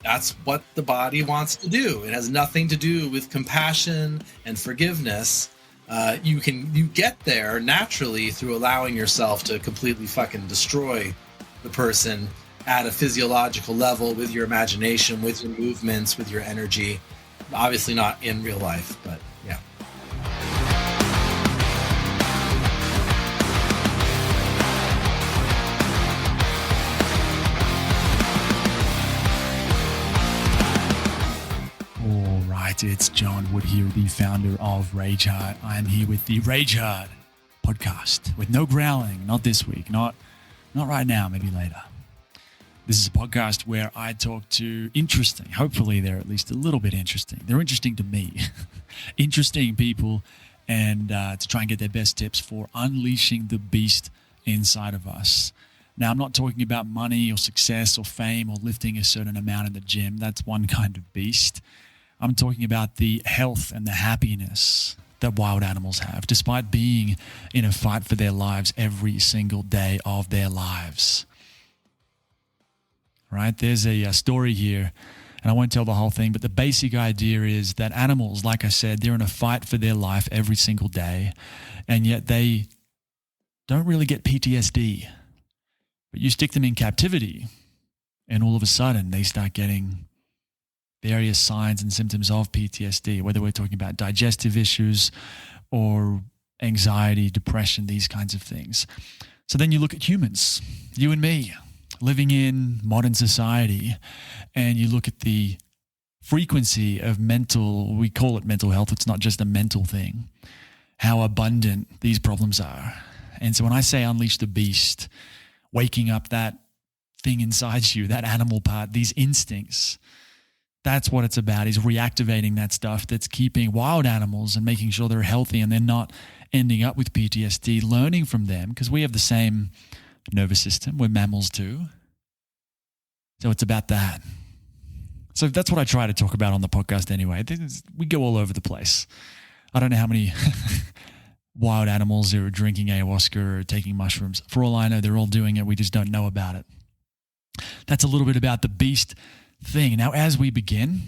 That's what the body wants to do. It has nothing to do with compassion and forgiveness. You get there naturally through allowing yourself to completely fucking destroy the person at a physiological level with your imagination, with your movements, with your energy. Obviously not in real life, but yeah. All right, it's John Wood here, the founder of Rage Heart. I'm here with the Rage Heart podcast with no growling, not this week, not right now, maybe later. This is a podcast where I talk to interesting, hopefully they're at least a little bit interesting. They're interesting to me, interesting people, and to try and get their best tips for unleashing the beast inside of us. Now, I'm not talking about money or success or fame or lifting a certain amount in the gym. That's one kind of beast. I'm talking about the health and the happiness that wild animals have, despite being in a fight for their lives every single day of their lives. Right? There's a story here, and I won't tell the whole thing, but the basic idea is that animals, like I said, they're in a fight for their life every single day, and yet they don't really get PTSD. But you stick them in captivity, and all of a sudden they start getting various signs and symptoms of PTSD, whether we're talking about digestive issues or anxiety, depression, these kinds of things. So then you look at humans, you and me, living in modern society, and you look at the frequency of we call it mental health, it's not just a mental thing, how abundant these problems are. And so when I say unleash the beast, waking up that thing inside you, that animal part, these instincts, that's what it's about, is reactivating that stuff that's keeping wild animals and making sure they're healthy and they're not ending up with PTSD, learning from them, because we have the same nervous system. We're mammals too. So it's about that. So that's what I try to talk about on the podcast anyway. We go all over the place. I don't know how many wild animals are drinking ayahuasca or taking mushrooms. For all I know, they're all doing it. We just don't know about it. That's a little bit about the beast thing. Now, as we begin,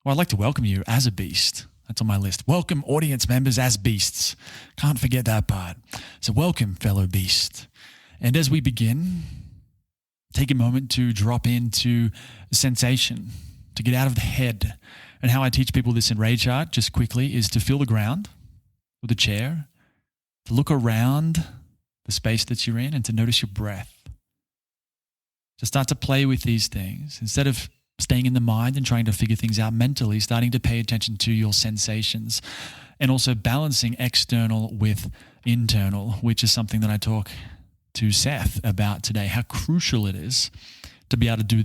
I'd like to welcome you as a beast. That's on my list. Welcome audience members as beasts. Can't forget that part. So welcome, fellow beast. And as we begin, take a moment to drop into sensation, to get out of the head. And how I teach people this in Rage Heart, just quickly, is to feel the ground with a chair, to look around the space that you're in, and to notice your breath. To start to play with these things. Instead of staying in the mind and trying to figure things out mentally, starting to pay attention to your sensations, and also balancing external with internal, which is something that I talk to Seth about today, how crucial it is to be able to do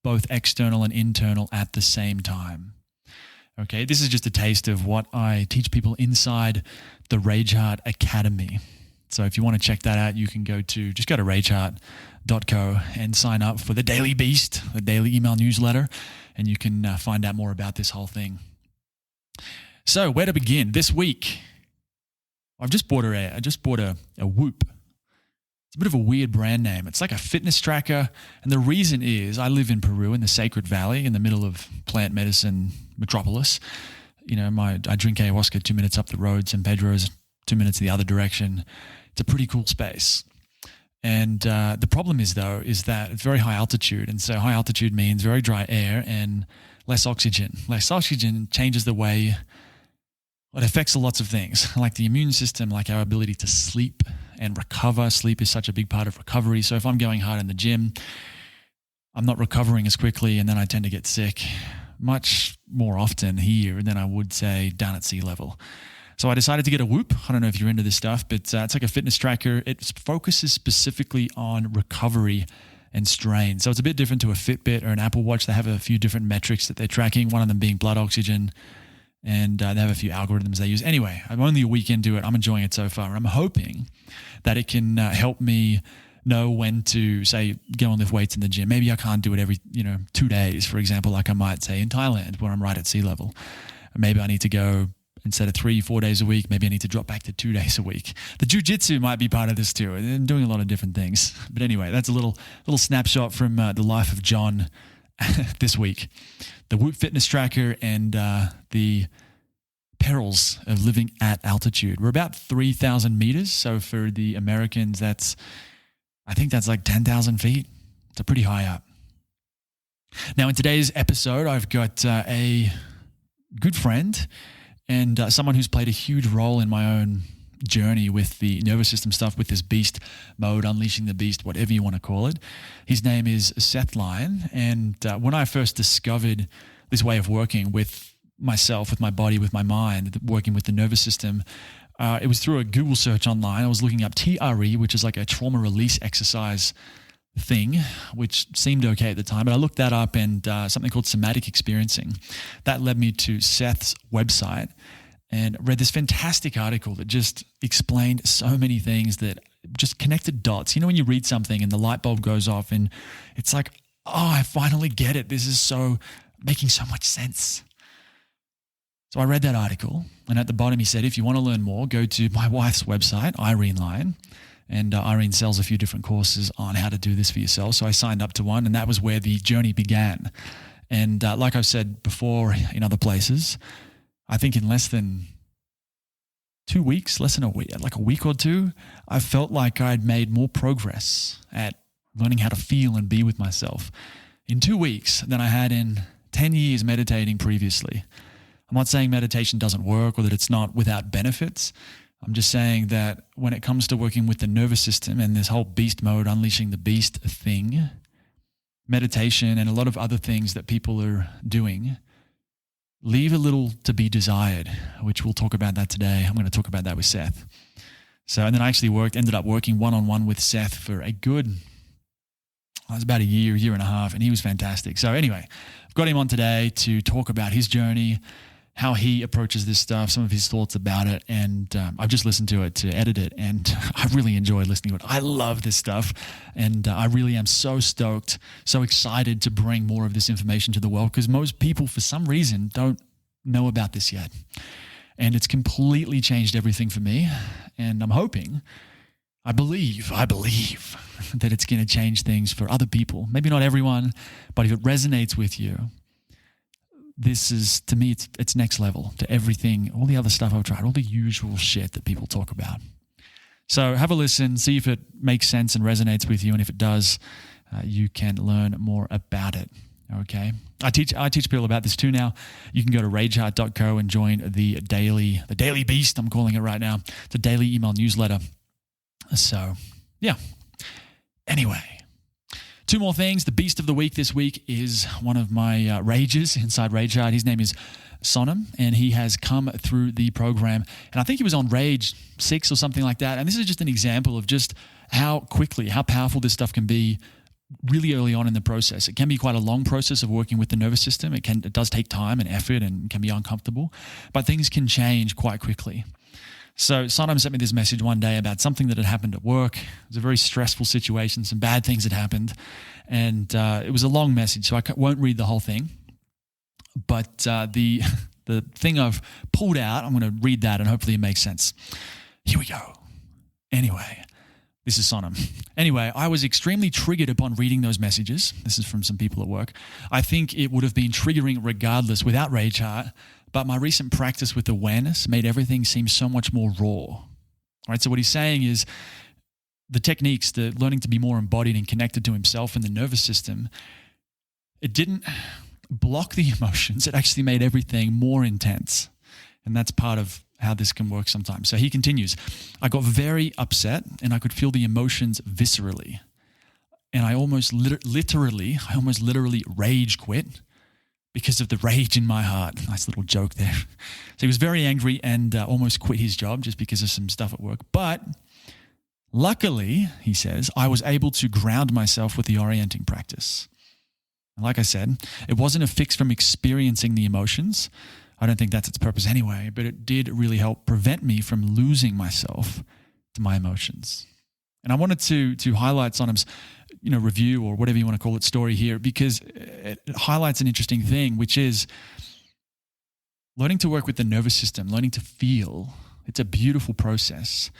both external and internal at the same time. Okay, this is just a taste of what I teach people inside the Rage Heart Academy. So if you want to check that out, you can go to rageheart.co and sign up for the Daily Beast, the daily email newsletter, and you can find out more about this whole thing. So where to begin? This week, I just bought a Whoop. It's a bit of a weird brand name. It's like a fitness tracker. And the reason is I live in Peru in the Sacred Valley in the middle of plant medicine metropolis. You know, I drink ayahuasca 2 minutes up the road, San Pedro's 2 minutes the other direction. It's a pretty cool space. And the problem is that it's very high altitude. And so high altitude means very dry air and less oxygen. Less oxygen changes the way it affects lots of things, like the immune system, like our ability to sleep and recover. Sleep is such a big part of recovery. So if I'm going hard in the gym, I'm not recovering as quickly, and then I tend to get sick much more often here than I would, say, down at sea level. So I decided to get a Whoop. I don't know if you're into this stuff, but it's like a fitness tracker. It focuses specifically on recovery and strain. So it's a bit different to a Fitbit or an Apple Watch. They have a few different metrics that they're tracking, one of them being blood oxygen, and they have a few algorithms they use. Anyway, I'm only a week into it. I'm enjoying it so far. I'm hoping that it can help me know when to, say, go and lift weights in the gym. Maybe I can't do it every 2 days, for example, like I might say in Thailand where I'm right at sea level. Maybe I need to go, instead of 3-4 days a week, maybe I need to drop back to 2 days a week. The jiu-jitsu might be part of this too. I'm doing a lot of different things. But anyway, that's a little snapshot from the life of John this week. The Whoop Fitness Tracker and the perils of living at altitude. We're about 3,000 meters. So for the Americans, I think that's like 10,000 feet. It's pretty high up. Now, in today's episode, I've got a good friend and someone who's played a huge role in my own journey with the nervous system stuff, with this beast mode, unleashing the beast, whatever you want to call it. His name is Seth Lyon. And when I first discovered this way of working with myself, with my body, with my mind, working with the nervous system, it was through a Google search online. I was looking up TRE, which is like a trauma release exercise thing, which seemed okay at the time. But I looked that up and something called somatic experiencing. That led me to Seth's website and read this fantastic article that just explained so many things, that just connected dots. You know, when you read something and the light bulb goes off and it's like, oh, I finally get it. This is making so much sense. So I read that article, and at the bottom he said, if you want to learn more, go to my wife's website, Lyon. And Irene sells a few different courses on how to do this for yourself. So I signed up to one, and that was where the journey began. And like I've said before in other places, I think in less than 2 weeks, less than a week, like a week or two, I felt like I'd made more progress at learning how to feel and be with myself in 2 weeks than I had in 10 years meditating previously. I'm not saying meditation doesn't work or that it's not without benefits. I'm just saying that when it comes to working with the nervous system and this whole beast mode, unleashing the beast thing, meditation and a lot of other things that people are doing leave a little to be desired, which we'll talk about that today. I'm going to talk about that with Seth. So, and then I actually ended up working one-on-one with Seth for it was about a year and a half, and he was fantastic. So anyway, I've got him on today to talk about his journey, how he approaches this stuff, some of his thoughts about it. And I've just listened to it to edit it, and I really enjoyed listening to it. I love this stuff, and I really am so stoked, so excited to bring more of this information to the world, because most people, for some reason, don't know about this yet. And it's completely changed everything for me, and I'm hoping, I believe that it's going to change things for other people. Maybe not everyone, but if it resonates with you, this is, to me, it's next level to everything, all the other stuff I've tried, all the usual shit that people talk about. So have a listen, see if it makes sense and resonates with you. And if it does, you can learn more about it. Okay. I teach people about this too now. You can go to rageheart.co and join the daily beast, I'm calling it right now. It's a daily email newsletter. So yeah. Anyway. 2 more things. The beast of the week this week is one of my rages inside Rage Heart. His name is Sonam, and he has come through the program. And I think he was on Rage 6 or something like that. And this is just an example of just how powerful this stuff can be really early on in the process. It can be quite a long process of working with the nervous system. It does take time and effort and can be uncomfortable, but things can change quite quickly. So Sonam sent me this message one day about something that had happened at work. It was a very stressful situation. Some bad things had happened. And it was a long message, so I won't read the whole thing. But the thing I've pulled out, I'm going to read that and hopefully it makes sense. Here we go. Anyway, this is Sonam. Anyway, I was extremely triggered upon reading those messages. This is from some people at work. I think it would have been triggering regardless without Rage Heart. But my recent practice with awareness made everything seem so much more raw. All right, so what he's saying is the techniques, the learning to be more embodied and connected to himself and the nervous system, it didn't block the emotions. It actually made everything more intense. And that's part of how this can work sometimes. So he continues, I got very upset and I could feel the emotions viscerally. And I almost literally rage quit because of the rage in my heart. Nice little joke there. So he was very angry and almost quit his job just because of some stuff at work. But luckily, he says, I was able to ground myself with the orienting practice. And like I said, it wasn't a fix from experiencing the emotions. I don't think that's its purpose anyway, but it did really help prevent me from losing myself to my emotions. And I wanted to highlight Sonam's review or whatever you want to call it story here, because it highlights an interesting thing, which is learning to work with the nervous system, learning to feel. It's a beautiful process,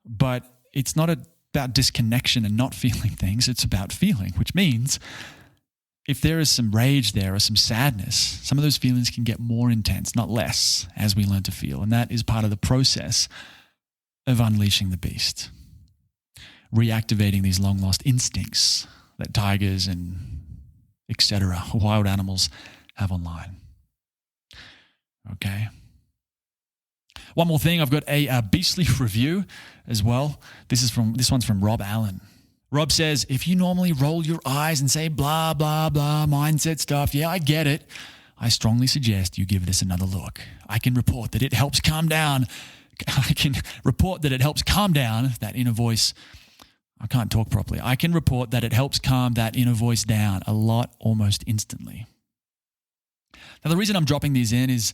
but it's not about disconnection and not feeling things. It's about feeling, which means if there is some rage there or some sadness, some of those feelings can get more intense, not less, as we learn to feel. And that is part of the process of unleashing the beast, reactivating these long-lost instincts that tigers and etc., wild animals have online. Okay. One more thing, I've got a beastly review as well. This one's from Rob Allen. Rob says, if you normally roll your eyes and say blah, blah, blah, mindset stuff, yeah, I get it. I strongly suggest you give this another look. I can report that it helps calm down that inner voice. I can't talk properly. I can report that it helps calm that inner voice down a lot, almost instantly. Now, the reason I'm dropping these in is,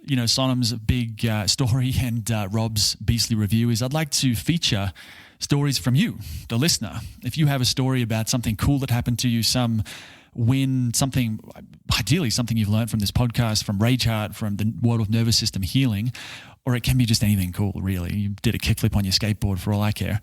Sonam's big story and Rob's beastly review is I'd like to feature stories from you, the listener. If you have a story about something cool that happened to you, some win, ideally something you've learned from this podcast, from Rage Heart, from the world of nervous system healing, or it can be just anything cool, really. You did a kickflip on your skateboard for all I care.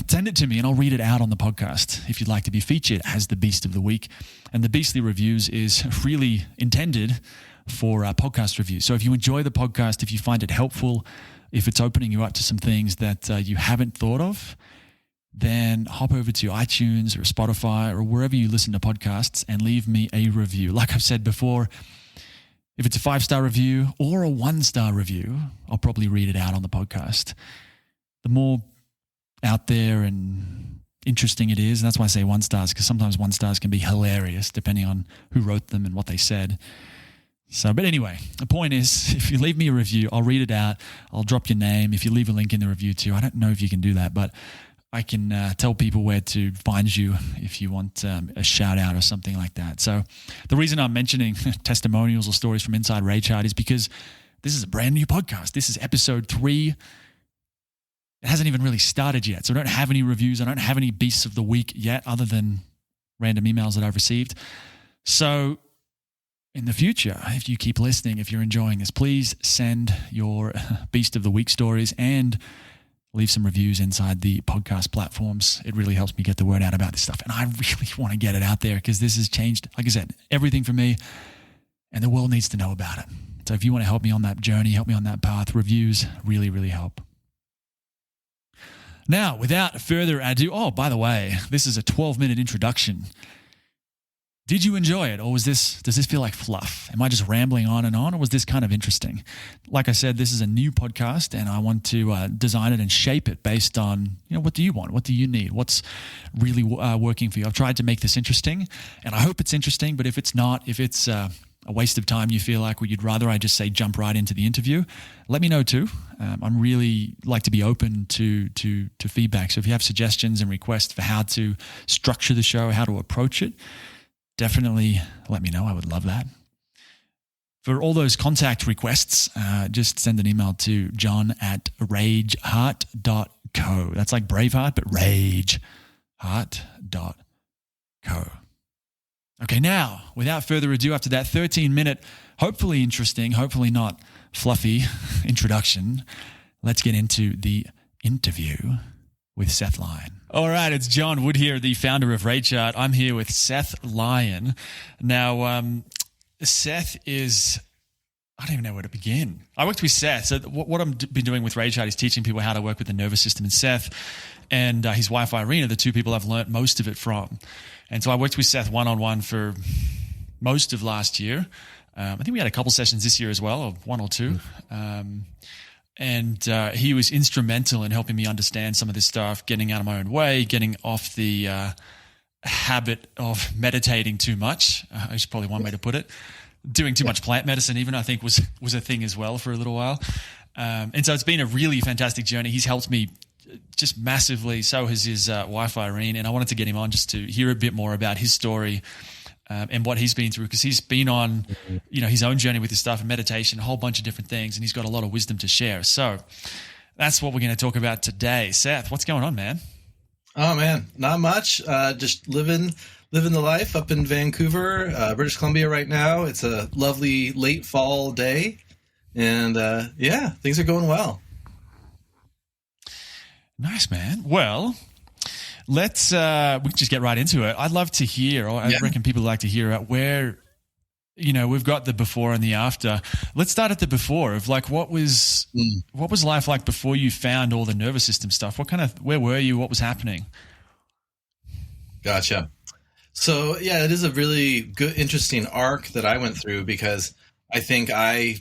Send it to me and I'll read it out on the podcast if you'd like to be featured as the Beast of the Week. And the Beastly Reviews is really intended for podcast reviews. So if you enjoy the podcast, if you find it helpful, if it's opening you up to some things that you haven't thought of, then hop over to iTunes or Spotify or wherever you listen to podcasts and leave me a review. Like I've said before, if it's a 5-star review or a 1-star review, I'll probably read it out on the podcast. The more out there and interesting it is, and that's why I say 1 stars, because sometimes 1 stars can be hilarious depending on who wrote them and what they said. But anyway, the point is, if you leave me a review, I'll read it out. I'll drop your name. If you leave a link in the review too, I don't know if you can do that, but I can tell people where to find you if you want a shout out or something like that. So the reason I'm mentioning testimonials or stories from inside Rage Heart is because this is a brand new podcast. This is episode 3. It hasn't even really started yet. So I don't have any reviews. I don't have any beasts of the week yet other than random emails that I've received. So in the future, if you keep listening, if you're enjoying this, please send your beast of the week stories and leave some reviews inside the podcast platforms. It really helps me get the word out about this stuff. And I really want to get it out there because this has changed, like I said, everything for me, and the world needs to know about it. So if you want to help me on that journey, help me on that path, reviews really, really help. Now, without further ado, oh, by the way, this is a 12-minute introduction. Did you enjoy it, or does this feel like fluff? Am I just rambling on, or was this kind of interesting? Like I said, this is a new podcast, and I want to design it and shape it based on, what do you want? What do you need? What's really working for you? I've tried to make this interesting, and I hope it's interesting, but if it's not, if it's a waste of time you feel like, you'd rather I just say jump right into the interview, let me know too. I'm really like to be open to feedback. So if you have suggestions and requests for how to structure the show, how to approach it, definitely let me know. I would love that. For all those contact requests, just send an email to john@rageheart.co. That's like Braveheart, but rageheart.co. Okay, now, without further ado, after that 13-minute, hopefully interesting, hopefully not fluffy introduction, let's get into the interview with Seth Lyon. All right, it's John Wood here, the founder of Rage Heart. I'm here with Seth Lyon. Now, Seth is, I don't even know where to begin. I worked with Seth. So what I've been doing with Rage Heart is teaching people how to work with the nervous system. And Seth and his wife, Irene, are the two people I've learned most of it from. And so I worked with Seth one-on-one for most of last year. I think we had a couple sessions this year as well, or 1 or 2. And he was instrumental in helping me understand some of this stuff, getting out of my own way, getting off the habit of meditating too much. Is probably one way to put it. Doing too much plant medicine even, I think, was a thing as well for a little while. And so it's been a really fantastic journey. He's helped me just massively. So has his wife, Irene. And I wanted to get him on just to hear a bit more about his story and what he's been through, because he's been on, his own journey with this stuff and meditation, a whole bunch of different things, and he's got a lot of wisdom to share. So that's what we're going to talk about today. Seth, what's going on, man? Oh man, not much. Just living the life up in Vancouver, British Columbia right now. It's a lovely late fall day, and things are going well. Nice, man. Well, Let's we can just get right into it. I'd love to hear, or I reckon people like to hear where, we've got the before and the after. Let's start at the before of like, what was life like before you found all the nervous system stuff? Where were you? What was happening? Gotcha. So yeah, it is a really good, interesting arc that I went through, because I think I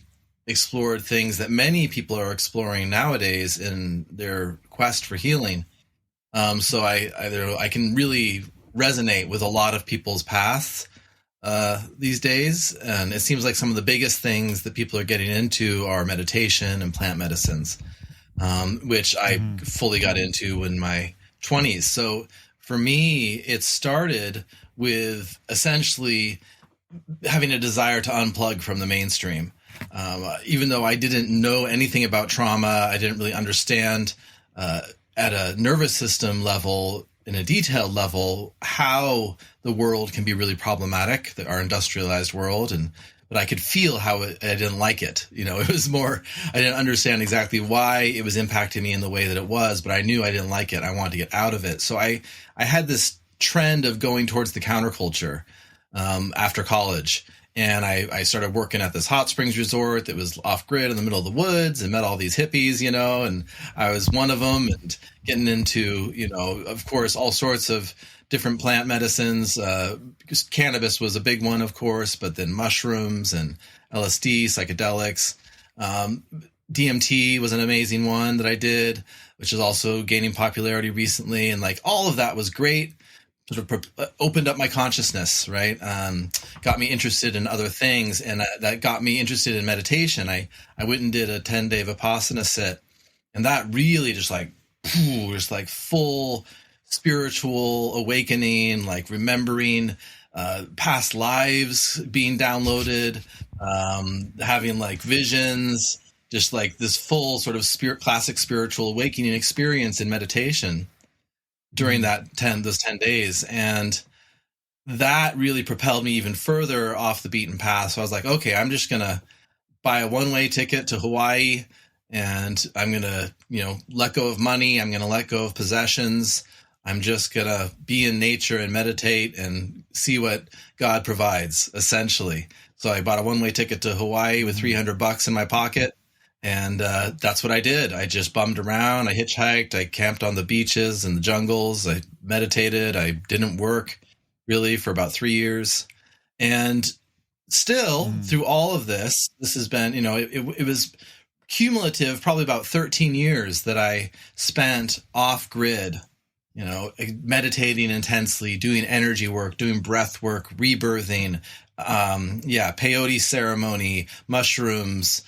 explored things that many people are exploring nowadays in their quest for healing. So I can really resonate with a lot of people's paths these days. And it seems like some of the biggest things that people are getting into are meditation and plant medicines, which I fully got into in my 20s. So for me, it started with essentially having a desire to unplug from the mainstream. Even though I didn't know anything about trauma, I didn't really understand at a nervous system level, in a detailed level, how the world can be really problematic, our industrialized world, but I could feel how I didn't like it. It was more, I didn't understand exactly why it was impacting me in the way that it was, but I knew I didn't like it. I wanted to get out of it. So I had this trend of going towards the counterculture after college. And I started working at this hot springs resort that was off grid in the middle of the woods, and met all these hippies, and I was one of them, and getting into, of course, all sorts of different plant medicines. Cannabis was a big one, of course, but then mushrooms and LSD, psychedelics. DMT was an amazing one that I did, which is also gaining popularity recently. And like all of that was great. Sort of opened up my consciousness, right? Got me interested in other things, and that got me interested in meditation. I went and did a 10-day Vipassana sit, and that really just like full spiritual awakening, like remembering past lives being downloaded, having like visions, just like this full sort of classic spiritual awakening experience in meditation during those 10 days. And that really propelled me even further off the beaten path. So I was like, okay, I'm just going to buy a one-way ticket to Hawaii, and I'm going to, let go of money. I'm going to let go of possessions. I'm just going to be in nature and meditate and see what God provides, essentially. So I bought a one-way ticket to Hawaii with $300 in my pocket. And that's what I did. I just bummed around. I hitchhiked. I camped on the beaches and the jungles. I meditated. I didn't work really for about 3 years. And still, through all of this has been, it was cumulative, probably about 13 years that I spent off grid, meditating intensely, doing energy work, doing breath work, rebirthing, peyote ceremony, mushrooms,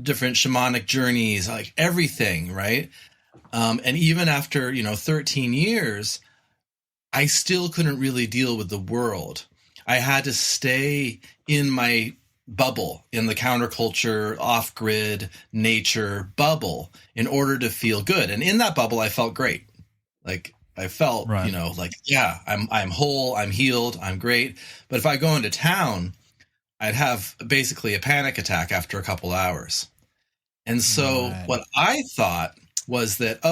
different shamanic journeys, like everything, right? And even after 13 years, I still couldn't really deal with the world. I had to stay in my bubble, in the counterculture, off-grid nature bubble, in order to feel good. And in that bubble, I felt great. Like I felt, right. I'm whole, I'm healed, I'm great. But if I go into town, I'd have basically a panic attack after a couple hours. And so what I thought was that,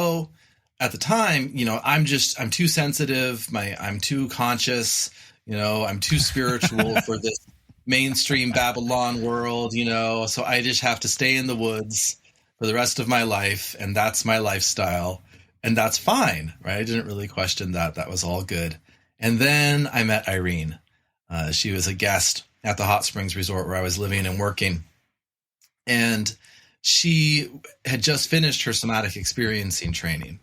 at the time, I'm too sensitive. I'm too conscious, I'm too spiritual for this mainstream Babylon world, so I just have to stay in the woods for the rest of my life. And that's my lifestyle. And that's fine, right? I didn't really question that. That was all good. And then I met Irene. She was a guest at the Hot Springs Resort where I was living and working. And she had just finished her somatic experiencing training.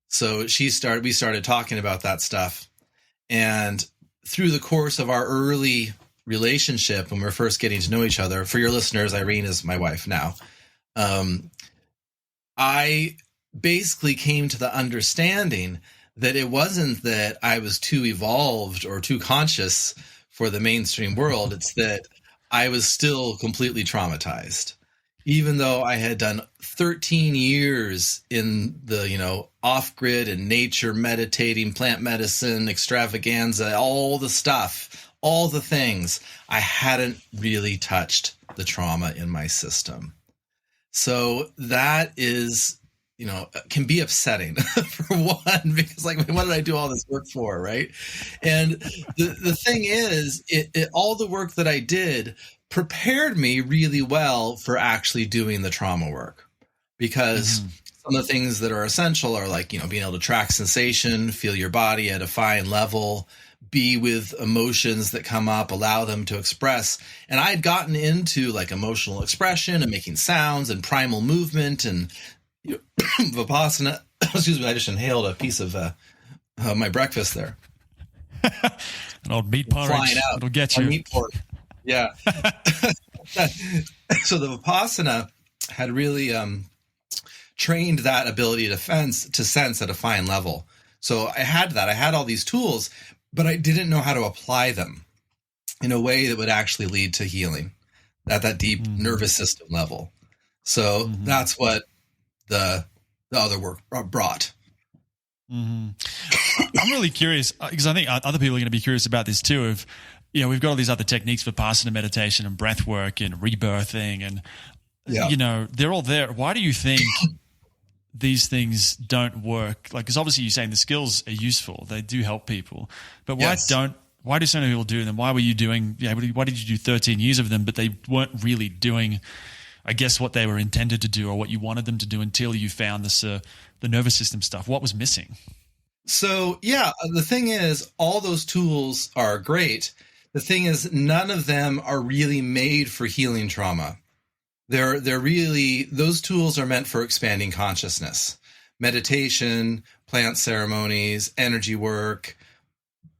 So we started talking about that stuff. And through the course of our early relationship, when we were first getting to know each other, for your listeners, Irene is my wife now. I basically came to the understanding that it wasn't that I was too evolved or too conscious for the mainstream world. It's that I was still completely traumatized. Even though I had done 13 years in the, off-grid and nature, meditating, plant medicine, extravaganza, all the stuff, all the things, I hadn't really touched the trauma in my system. So that is, can be upsetting for one, because like, what did I do all this work for? Right. And the thing is, all the work that I did prepared me really well for actually doing the trauma work, because some of the things that are essential are like, being able to track sensation, feel your body at a fine level, be with emotions that come up, allow them to express. And I had gotten into like emotional expression and making sounds and primal movement and Vipassana. Excuse me, I just inhaled a piece of my breakfast there. An old meat porridge. Flying out. It'll get you. Meat porridge. Yeah. So the Vipassana had really trained that ability to sense at a fine level. So I had that. I had all these tools, but I didn't know how to apply them in a way that would actually lead to healing at that deep nervous system level. So that's what the other work brought. I'm really curious, because I think other people are going to be curious about this too. Of, we've got all these other techniques for Vipassana meditation and breath work and rebirthing, and they're all there. Why do you think these things don't work? Like, because obviously you're saying the skills are useful, they do help people, but why do so many people do them? Why were you doing? Why did you do 13 years of them, but they weren't really doing, I guess, what they were intended to do or what you wanted them to do until you found this the nervous system stuff? What was missing? So the thing is, all those tools are great. The thing is, none of them are really made for healing trauma. They're really, those tools are meant for expanding consciousness. Meditation, plant ceremonies, energy work,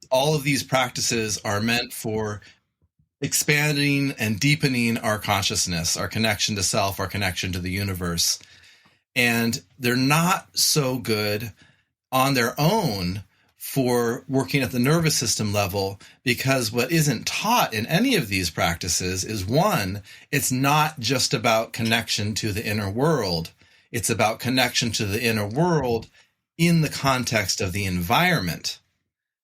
all of these practices are meant for expanding and deepening our consciousness, our connection to self, our connection to the universe. And they're not so good on their own for working at the nervous system level, because what isn't taught in any of these practices is, one, it's not just about connection to the inner world. It's about connection to the inner world in the context of the environment.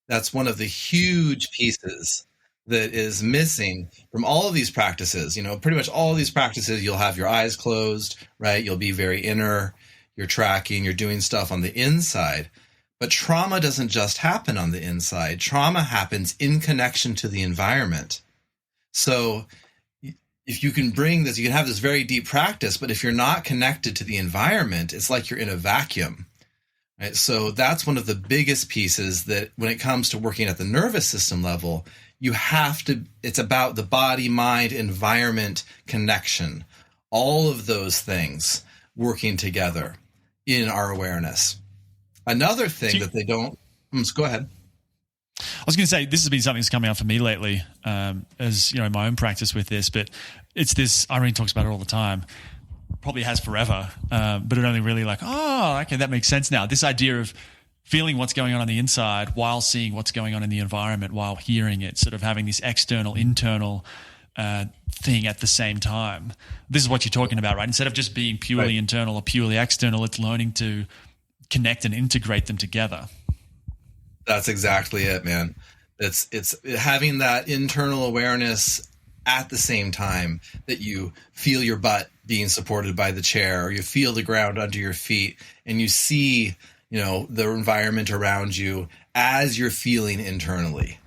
That's one of the huge pieces that is missing from all of these practices. Pretty much all of these practices, you'll have your eyes closed, right? You'll be very inner, you're tracking, you're doing stuff on the inside. But trauma doesn't just happen on the inside. Trauma happens in connection to the environment. So if you can bring this, you can have this very deep practice, but if you're not connected to the environment, it's like you're in a vacuum. Right? So that's one of the biggest pieces, that when it comes to working at the nervous system level, it's about the body, mind, environment connection. All of those things working together in our awareness. Another thing that they don't, go ahead. I was going to say, this has been something that's coming up for me lately, as in my own practice with this, but it's this, Irene talks about it all the time, probably has forever, but it only really okay, that makes sense now. This idea of feeling what's going on the inside while seeing what's going on in the environment, while hearing it, sort of having this external, internal thing at the same time. This is what you're talking about, right? Instead of just being purely internal or purely external, it's learning to connect and integrate them together. That's exactly it, man. It's having that internal awareness at the same time that you feel your butt being supported by the chair, or you feel the ground under your feet, and you see, the environment around you as you're feeling internally.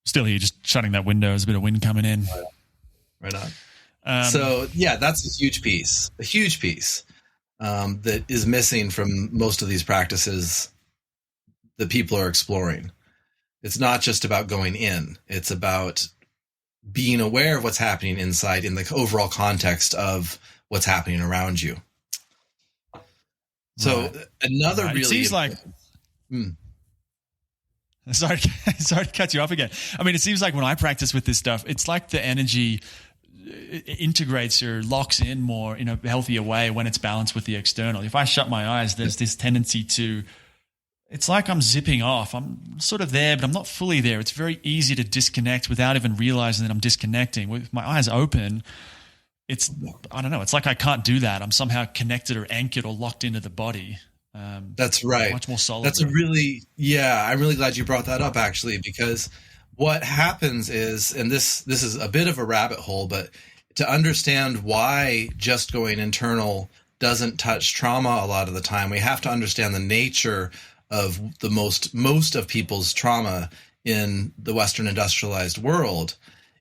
Still here, just shutting that window. There's a bit of wind coming in. Right on. So that's a huge piece that is missing from most of these practices that people are exploring. It's not just about going in. It's about being aware of what's happening inside in the overall context of what's happening around you. So another really... It seems like... Sorry to cut you off again. I mean, it seems like when I practice with this stuff, it's like the energy integrates or locks in more in a healthier way when it's balanced with the external. If I shut my eyes, there's this tendency to... It's like I'm zipping off. I'm sort of there, but I'm not fully there. It's very easy to disconnect without even realizing that I'm disconnecting. With my eyes open, I don't know. It's like I can't do that. I'm somehow connected or anchored or locked into the body. That's right. Much more solid. That's I'm really glad you brought that up, actually, because what happens is, and this is a bit of a rabbit hole, but to understand why just going internal doesn't touch trauma a lot of the time, we have to understand the nature of the most of people's trauma in the Western industrialized world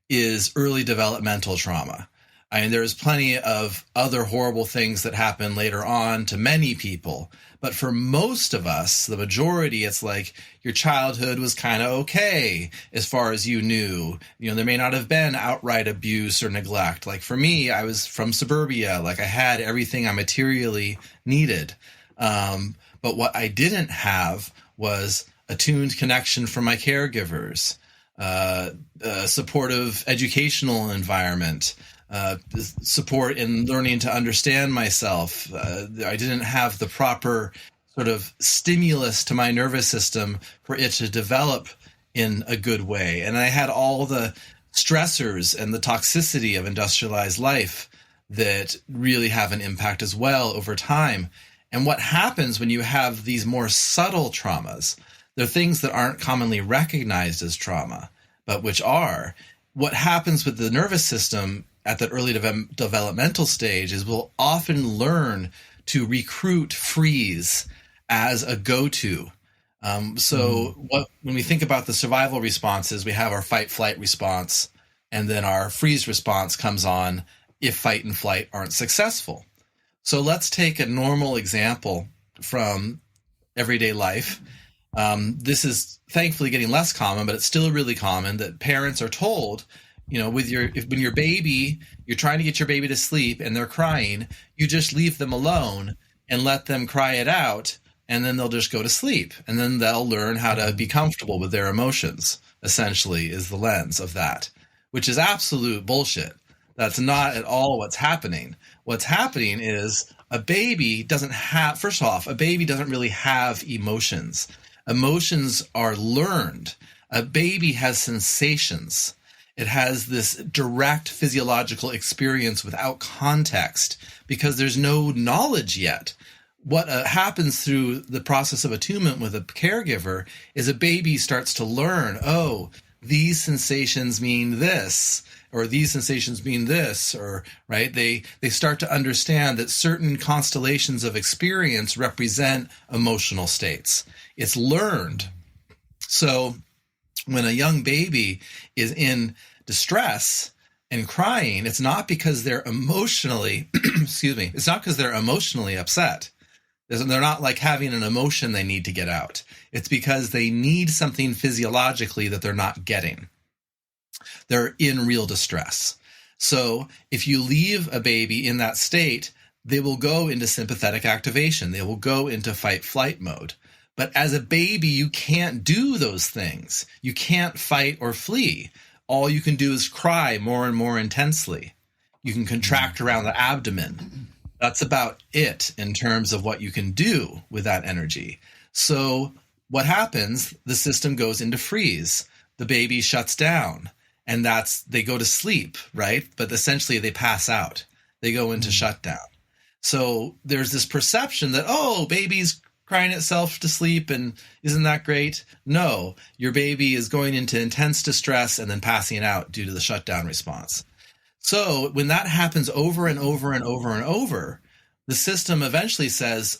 is early developmental trauma. I mean, there's plenty of other horrible things that happen later on to many people. But for most of us, the majority, it's like your childhood was kind of okay as far as you knew. You know, there may not have been outright abuse or neglect. Like for me, I was from suburbia. Like I had everything I materially needed. But what I didn't have was attuned connection from my caregivers, a supportive educational environment, support in learning to understand myself. I didn't have the proper sort of stimulus to my nervous system for it to develop in a good way. And I had all the stressors and the toxicity of industrialized life that really have an impact as well over time. And what happens when you have these more subtle traumas, they're things that aren't commonly recognized as trauma, but which are. What happens with the nervous system at that early developmental stage is we'll often learn to recruit freeze as a go-to. When we think about the survival responses, we have our fight-flight response, and then our freeze response comes on if fight and flight aren't successful. So let's take a normal example from everyday life. This is thankfully getting less common, but it's still really common that parents are told, you know, when your baby, you're trying to get your baby to sleep and they're crying, you just leave them alone and let them cry it out, and then they'll just go to sleep. And then they'll learn how to be comfortable with their emotions, essentially, is the lens of that, which is absolute bullshit. That's not at all what's happening. What's happening is a baby doesn't really have emotions. Emotions are learned. A baby has sensations. It has this direct physiological experience without context because there's no knowledge yet. What happens through the process of attunement with a caregiver is a baby starts to learn, oh, these sensations mean this, or these sensations mean this, or right. They start to understand that certain constellations of experience represent emotional states. It's learned. So when a young baby is in distress and crying, it's not because they're emotionally, it's not because they're emotionally upset. They're not like having an emotion they need to get out. It's because they need something physiologically that they're not getting. They're in real distress. So if you leave a baby in that state, they will go into sympathetic activation. They will go into fight-flight mode. But as a baby, you can't do those things. You can't fight or flee. All you can do is cry more and more intensely. You can contract around the abdomen. That's about it in terms of what you can do with that energy. So what happens? The system goes into freeze. The baby shuts down, and they go to sleep, right? But essentially they pass out. They go into shutdown. So there's this perception that, oh, baby's crying itself to sleep and isn't that great? No, your baby is going into intense distress and then passing out due to the shutdown response. So when that happens over and over and over and over, the system eventually says,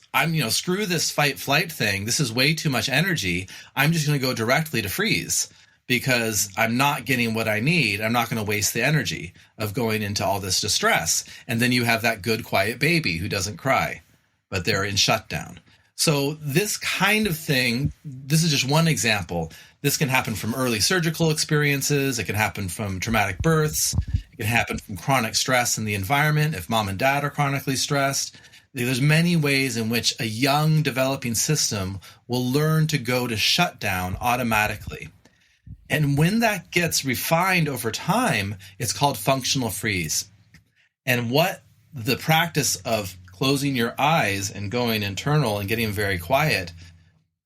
screw this fight flight thing. This is way too much energy. I'm just going to go directly to freeze because I'm not getting what I need. I'm not going to waste the energy of going into all this distress. And then you have that good, quiet baby who doesn't cry, but they're in shutdown. So this kind of thing, this is just one example. This can happen from early surgical experiences. It can happen from traumatic births. It can happen from chronic stress in the environment if mom and dad are chronically stressed. There's many ways in which a young developing system will learn to go to shutdown automatically. And when that gets refined over time, it's called functional freeze. And what the practice of closing your eyes and going internal and getting very quiet,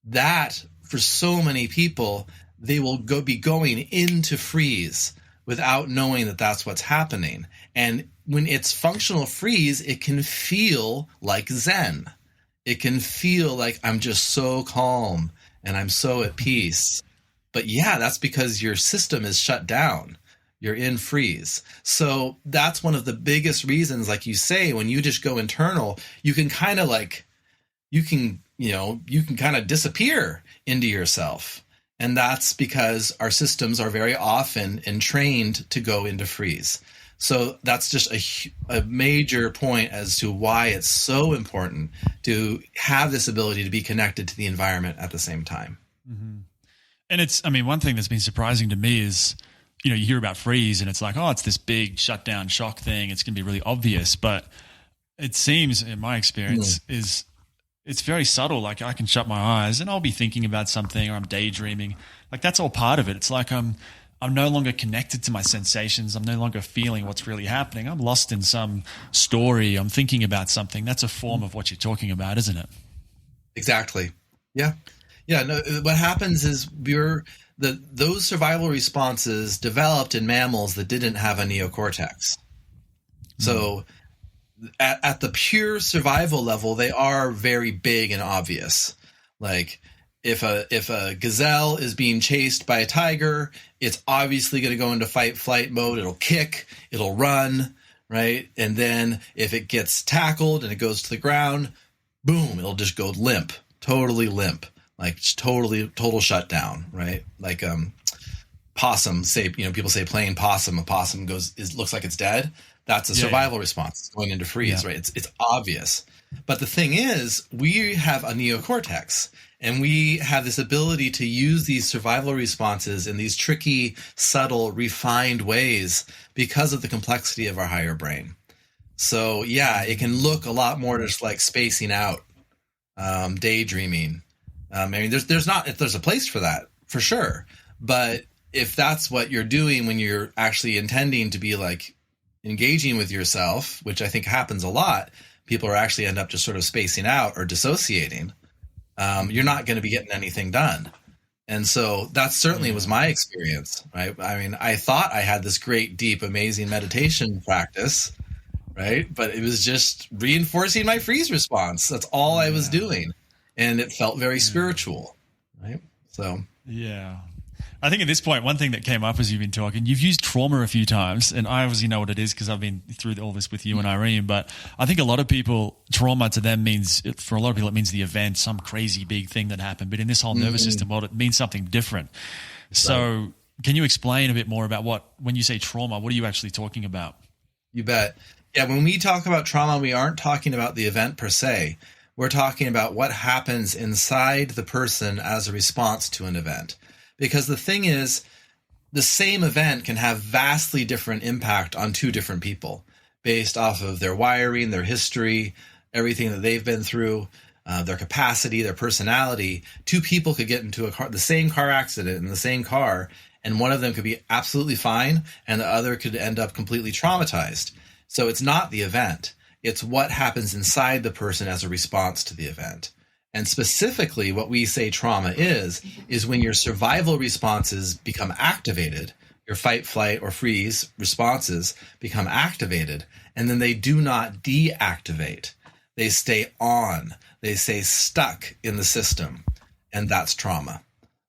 that for so many people, they will be going into freeze without knowing that that's what's happening. And when it's functional freeze, it can feel like Zen. It can feel like I'm just so calm and I'm so at peace. But yeah, that's because your system is shut down. you're in freeze. So that's one of the biggest reasons, like you say, when you just go internal, you can kind of like, you can kind of disappear into yourself. And that's because our systems are very often entrained to go into freeze. So that's just a major point as to why it's so important to have this ability to be connected to the environment at the same time. Mm-hmm. And it's, I mean, one thing that's been surprising to me is, you hear about freeze and it's like, oh, it's this big shutdown shock thing. It's going to be really obvious. But it seems, in my experience, is it's very subtle. Like I can shut my eyes and I'll be thinking about something, or I'm daydreaming. Like that's all part of it. It's like I'm no longer connected to my sensations. I'm no longer feeling what's really happening. I'm lost in some story. I'm thinking about something. That's a form of what you're talking about, isn't it? Exactly. Yeah. Yeah. No, what happens is those survival responses developed in mammals that didn't have a neocortex. So at the pure survival level, they are very big and obvious. Like if a gazelle is being chased by a tiger, it's obviously going to go into fight flight mode. It'll kick, it'll run, right? And then if it gets tackled and it goes to the ground, boom, it'll just go limp, totally limp, like total shutdown, right? Like possum, say, people say playing possum, a possum looks like it's dead. That's a survival response going into freeze, right? It's obvious. But the thing is, we have a neocortex, and we have this ability to use these survival responses in these tricky, subtle, refined ways because of the complexity of our higher brain. So yeah, it can look a lot more just like spacing out, daydreaming. I mean, there's a place for that for sure. But if that's what you're doing when you're actually intending to be like engaging with yourself, which I think happens a lot, people are actually end up just sort of spacing out or dissociating. You're not going to be getting anything done. And so that certainly was my experience, right? I mean, I thought I had this great, deep, amazing meditation practice, right? But it was just reinforcing my freeze response. That's all I was doing. And it felt very spiritual, right? So, yeah. I think at this point, one thing that came up as you've been talking, you've used trauma a few times, and I obviously know what it is because I've been through all this with you and Irene, but I think a lot of people, trauma to them for a lot of people, it means the event, some crazy big thing that happened. But in this whole nervous system world, it means something different. So can you explain a bit more about when you say trauma, what are you actually talking about? You bet. Yeah, when we talk about trauma, we aren't talking about the event per se. We're talking about what happens inside the person as a response to an event. Because the thing is, the same event can have vastly different impact on two different people based off of their wiring, their history, everything that they've been through, their capacity, their personality. Two people could get into the same car accident in the same car, and one of them could be absolutely fine, and the other could end up completely traumatized. So it's not the event. It's what happens inside the person as a response to the event. And specifically, what we say trauma is when your survival responses become activated, your fight, flight, or freeze responses become activated, and then they do not deactivate. They stay on. They stay stuck in the system, and that's trauma.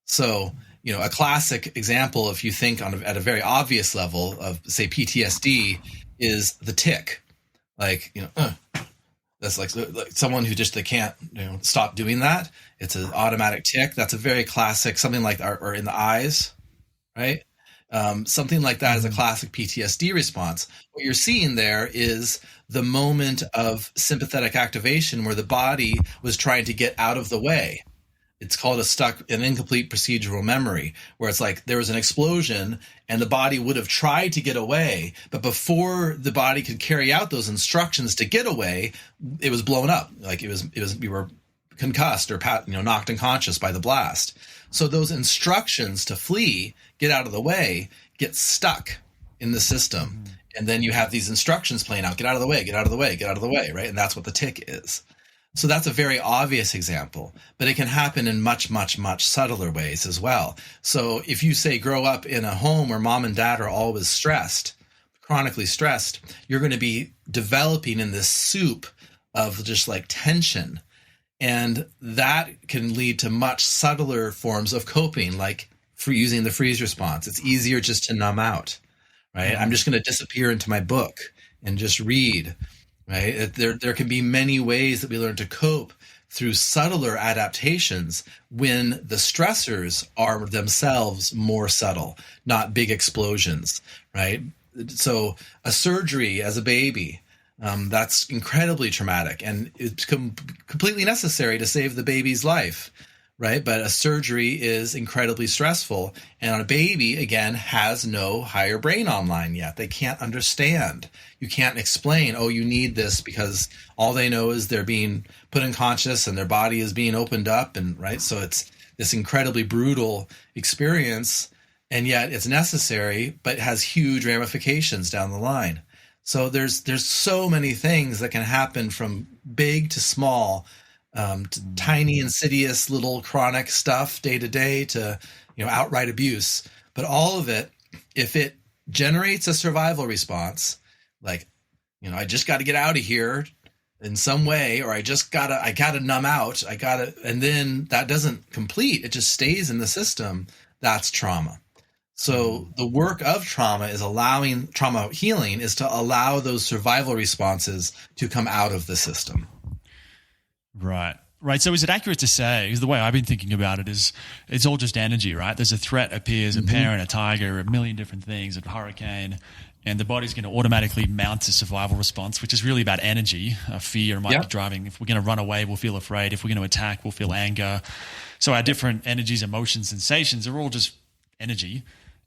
So, a classic example, if you think at a very obvious level of, say, PTSD, is the tick. Like, that's like someone who just, they can't stop doing that. It's an automatic tick. That's a very classic, something like, or in the eyes, right? Something like that is a classic PTSD response. What you're seeing there is the moment of sympathetic activation where the body was trying to get out of the way. It's called an incomplete procedural memory, where it's like there was an explosion and the body would have tried to get away, but before the body could carry out those instructions to get away, it was blown up. Like we were concussed or knocked unconscious by the blast. So those instructions to flee, get out of the way, get stuck in the system. And then you have these instructions playing out, get out of the way, get out of the way, get out of the way, right? And that's what the tick is. So that's a very obvious example, but it can happen in much, much, much subtler ways as well. So if you say grow up in a home where mom and dad are always stressed, chronically stressed, you're going to be developing in this soup of just like tension. And that can lead to much subtler forms of coping, like for using the freeze response. It's easier just to numb out, right? I'm just going to disappear into my book and just read, right? There can be many ways that we learn to cope through subtler adaptations when the stressors are themselves more subtle, not big explosions, right? So a surgery as a baby, that's incredibly traumatic, and it's completely necessary to save the baby's life, right? But a surgery is incredibly stressful, and a baby, again, has no higher brain online yet. They can't understand. You can't explain, oh, you need this, because all they know is they're being put unconscious and their body is being opened up, and right? So it's this incredibly brutal experience, and yet it's necessary, but has huge ramifications down the line. So there's so many things that can happen, from big to small, to tiny, insidious, little chronic stuff day to day, to outright abuse. But all of it, if it generates a survival response, like I just got to get out of here in some way, or I gotta numb out, and then that doesn't complete, it just stays in the system. That's trauma. So the work of trauma healing is to allow those survival responses to come out of the system. Right. So is it accurate to say, because the way I've been thinking about it is it's all just energy, right? There's a threat appears, a parent, a tiger, a million different things, a hurricane, and the body's going to automatically mount a survival response, which is really about energy. Fear might be driving. If we're going to run away, we'll feel afraid. If we're going to attack, we'll feel anger. So our different energies, emotions, sensations are all just energy.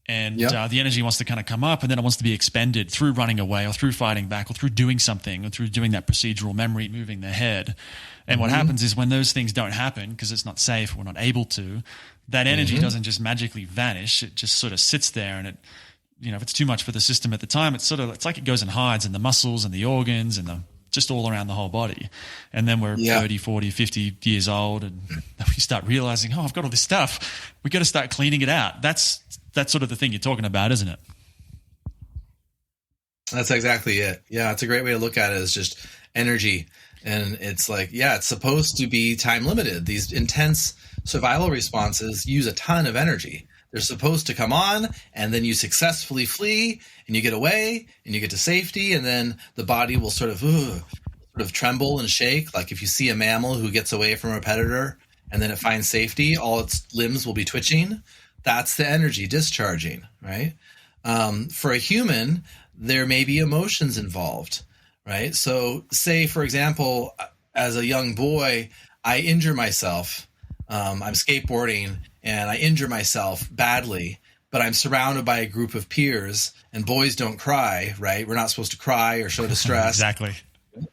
And the energy wants to kind of come up, and then it wants to be expended through running away, or through fighting back, or through doing something, or through doing that procedural memory, moving the head. And what happens is, when those things don't happen because it's not safe, we're not able to, that energy doesn't just magically vanish. It just sort of sits there, and it, if it's too much for the system at the time, it's like it goes and hides in the muscles and the organs and just all around the whole body. And then we're 30, 40, 50 years old, and we start realizing, I've got all this stuff. We got to start cleaning it out. That's sort of the thing you're talking about, isn't it? That's exactly it. Yeah, it's a great way to look at it, as just energy. And it's like, it's supposed to be time limited. These intense survival responses use a ton of energy. They're supposed to come on, and then you successfully flee, and you get away, and you get to safety, and then the body will sort of tremble and shake. Like if you see a mammal who gets away from a predator and then it finds safety, all its limbs will be twitching. That's the energy discharging, right? For a human, there may be emotions involved, right? So say, for example, as a young boy, I injure myself. I'm skateboarding and I injure myself badly, but I'm surrounded by a group of peers, and boys don't cry, right? We're not supposed to cry or show distress. Exactly.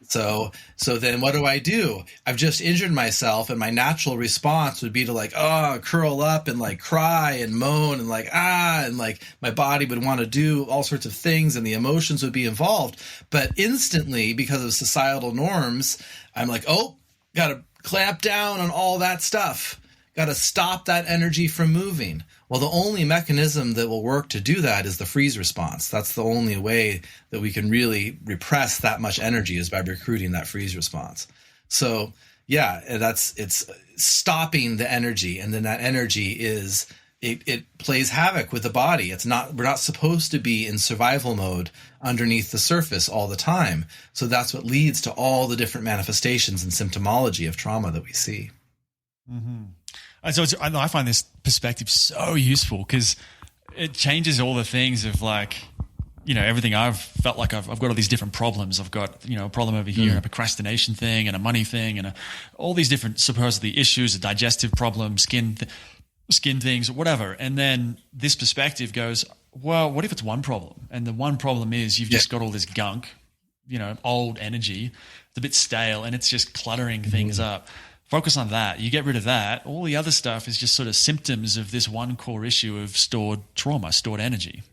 So then what do? I've just injured myself, and my natural response would be to curl up and cry and moan and and my body would want to do all sorts of things, and the emotions would be involved. But instantly, because of societal norms, I'm got to clamp down on all that stuff. Got to stop that energy from moving. Well, the only mechanism that will work to do that is the freeze response. That's the only way that we can really repress that much energy, is by recruiting that freeze response. So, it's stopping the energy, and then that energy it plays havoc with the body. We're not supposed to be in survival mode underneath the surface all the time. So that's what leads to all the different manifestations and symptomology of trauma that we see. Mm-hmm. And so I find this perspective so useful, because it changes all the things of everything I've felt like I've got all these different problems. I've got, a problem over here, and a procrastination thing, and a money thing, and all these different supposedly issues, a digestive problem, skin things, or whatever. And then this perspective goes, well, what if it's one problem? And the one problem is you've just got all this gunk, old energy. It's a bit stale, and it's just cluttering things up. Focus on that. You get rid of that. All the other stuff is just sort of symptoms of this one core issue of stored trauma, stored energy.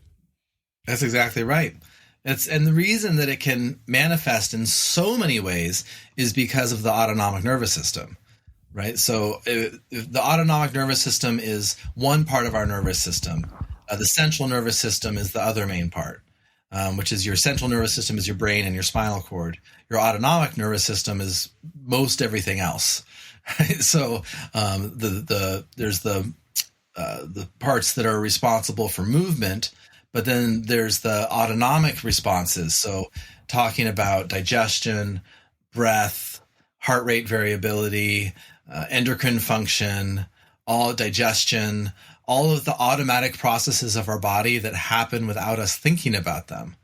That's exactly right. And the reason that it can manifest in so many ways is because of the autonomic nervous system, right? So the autonomic nervous system is one part of our nervous system. The central nervous system is the other main part, which is your central nervous system is your brain and your spinal cord. Your autonomic nervous system is most everything else. Right? So there's the parts that are responsible for movement, But then there's the autonomic responses. So talking about digestion, breath, heart rate variability, endocrine function, all digestion, all of the automatic processes of our body that happen without us thinking about them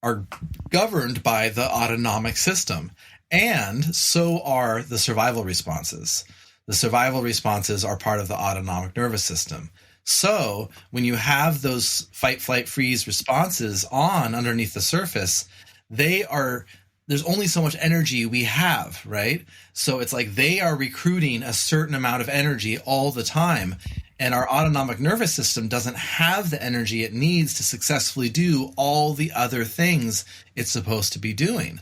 are governed by the autonomic system. And so are the survival responses. The survival responses are part of the autonomic nervous system. So when you have those fight, flight, freeze responses on underneath the surface, there's only so much energy we have, right? So it's like they are recruiting a certain amount of energy all the time. And our autonomic nervous system doesn't have the energy it needs to successfully do all the other things it's supposed to be doing.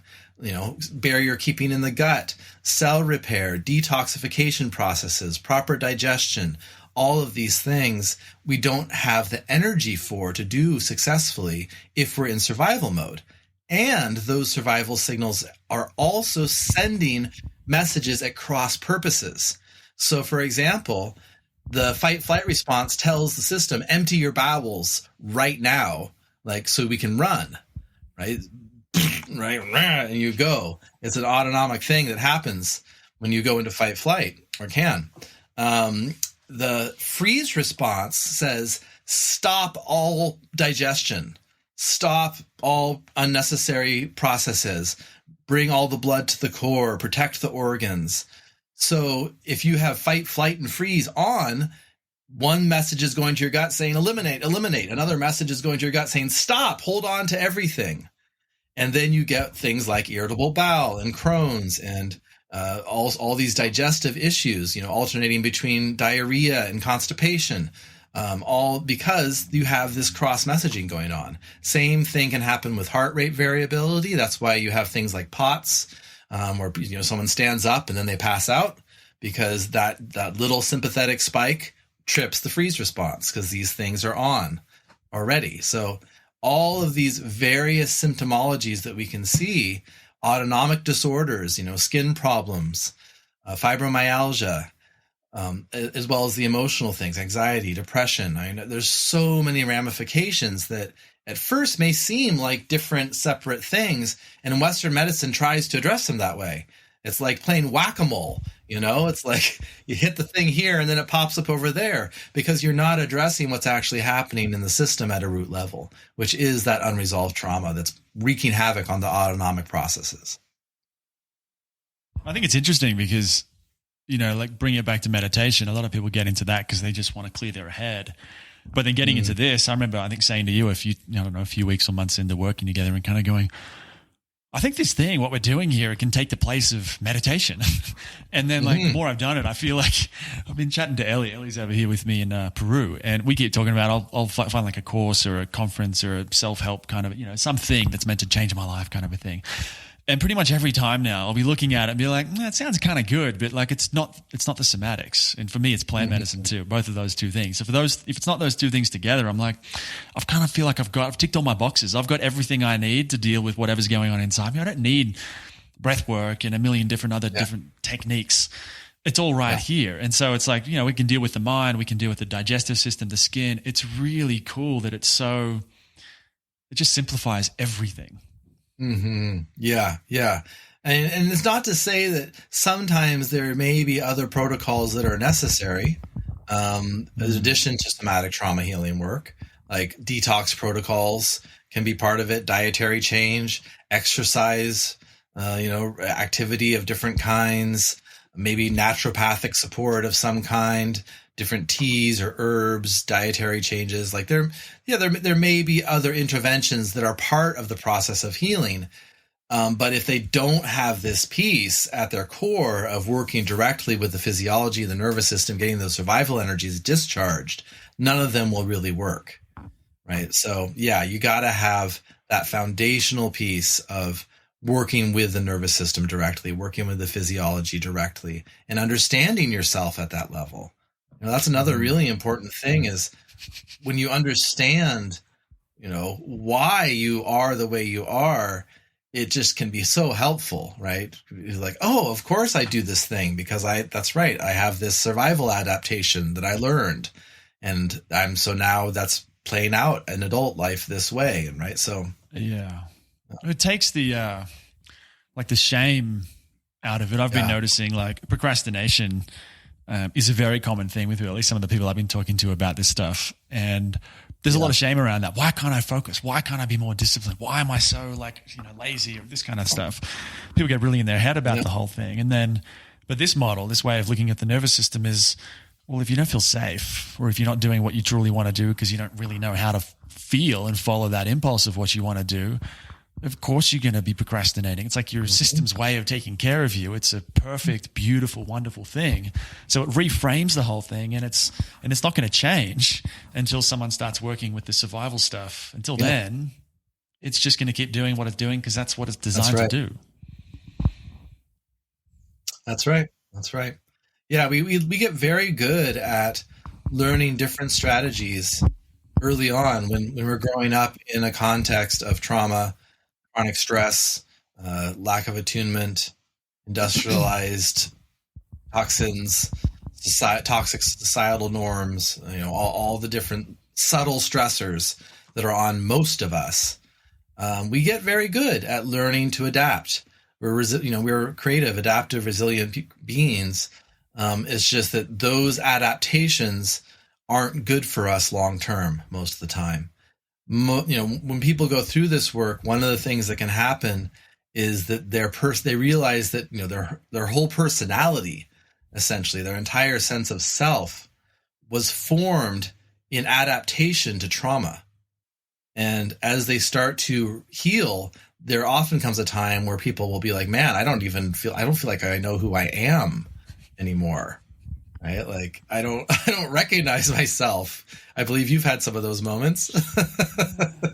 Barrier keeping in the gut, cell repair, detoxification processes, proper digestion, all of these things we don't have the energy for to do successfully if we're in survival mode. And those survival signals are also sending messages at cross purposes. So, for example, the fight-flight response tells the system, empty your bowels right now, so we can run, right? Right, and you go. It's an autonomic thing that happens when you go into fight-flight, or can. The freeze response says, stop all digestion, stop all unnecessary processes, bring all the blood to the core, protect the organs. So if you have fight, flight, and freeze on, one message is going to your gut saying, eliminate, eliminate. Another message is going to your gut saying, stop, hold on to everything. And then you get things like irritable bowel and Crohn's and all these digestive issues, alternating between diarrhea and constipation, all because you have this cross messaging going on. Same thing can happen with heart rate variability. That's why you have things like POTS, where someone stands up and then they pass out, because that little sympathetic spike trips the freeze response, because these things are on already. So all of these various symptomologies that we can see, autonomic disorders, skin problems, fibromyalgia, as well as the emotional things, anxiety, depression. There's so many ramifications that at first may seem like different separate things, and Western medicine tries to address them that way. It's like playing whack-a-mole, it's like you hit the thing here and then it pops up over there, because you're not addressing what's actually happening in the system at a root level, which is that unresolved trauma that's wreaking havoc on the autonomic processes. I think it's interesting because, bring it back to meditation. A lot of people get into that because they just want to clear their head. But then getting into this, I remember, I think, saying to you a few weeks or months into working together and kind of going, I think this thing, what we're doing here, it can take the place of meditation. And then the more I've done it, I feel like I've been chatting to Ellie. Ellie's over here with me in Peru. And we keep talking about, I'll find like a course or a conference or a self-help kind of, something that's meant to change my life kind of a thing. And pretty much every time now I'll be looking at it and be like, that sounds kind of good, but it's not the somatics. And for me, it's plant medicine too, both of those two things. So if it's not those two things together, I'm like, I kind of feel like I've ticked all my boxes. I've got everything I need to deal with whatever's going on inside me. I don't need breath work and a million different techniques. It's all right here. And so it's like, we can deal with the mind, we can deal with the digestive system, the skin. It's really cool that it just simplifies everything. Mm-hmm. Yeah. And it's not to say that sometimes there may be other protocols that are necessary, in addition to somatic trauma healing work, like detox protocols can be part of it, dietary change, exercise, activity of different kinds, maybe naturopathic support of some kind, different teas or herbs, dietary changes. Like there may be other interventions that are part of the process of healing. But if they don't have this piece at their core of working directly with the physiology of the nervous system, getting those survival energies discharged, none of them will really work. Right. So you got to have that foundational piece of working with the nervous system directly, working with the physiology directly, and understanding yourself at that level. That's another really important thing, is when you understand, why you are the way you are, it just can be so helpful, right? It's like, oh, of course I do this thing because that's right. I have this survival adaptation that I learned. And so now that's playing out an adult life this way. And right. So yeah, it takes the, like the shame out of it. I've been noticing like procrastination is a very common thing with at least some of the people I've been talking to about this stuff. And there's a lot of shame around that. Why can't I focus? Why can't I be more disciplined? Why am I so lazy or this kind of stuff? People get really in their head about the whole thing. And then, but this model, this way of looking at the nervous system is, well, if you don't feel safe or if you're not doing what you truly want to do because you don't really know how to feel and follow that impulse of what you want to do, of course you're going to be procrastinating. It's like your system's way of taking care of you. It's a perfect, beautiful, wonderful thing. So it reframes the whole thing, and it's not going to change until someone starts working with the survival stuff. Until then, it's just going to keep doing what it's doing because that's what it's designed to do. That's right. That's right. Yeah, we get very good at learning different strategies early on when we're growing up in a context of trauma, chronic stress, lack of attunement, industrialized toxins, toxic societal norms, all the different subtle stressors that are on most of us. We get very good at learning to adapt. We're creative, adaptive, resilient beings. It's just that those adaptations aren't good for us long term most of the time. When people go through this work, one of the things that can happen is that they realize that their whole personality, essentially their entire sense of self, was formed in adaptation to trauma. And as they start to heal, there often comes a time where people will be like, "Man, I don't feel like I know who I am anymore." Right? Like I don't recognize myself. I believe you've had some of those moments.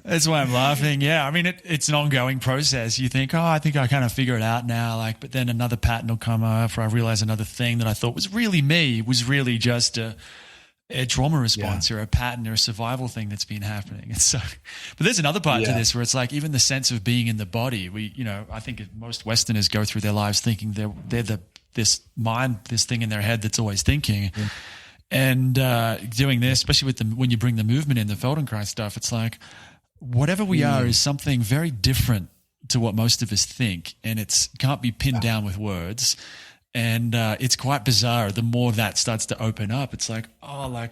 That's why I'm laughing. Yeah. I mean, it's an ongoing process. You think, I think I kind of figure it out now. But then another pattern will come up, or I realize another thing that I thought was really me was really just a trauma response or a pattern or a survival thing that's been happening. And so, but there's another part to this where it's like even the sense of being in the body. I think most Westerners go through their lives thinking they're this thing in their head that's always thinking. And doing this, especially when you bring the movement in, the Feldenkrais stuff, it's like whatever we are is something very different to what most of us think, and it can't be pinned down with words. And it's quite bizarre. The more that starts to open up, it's like, I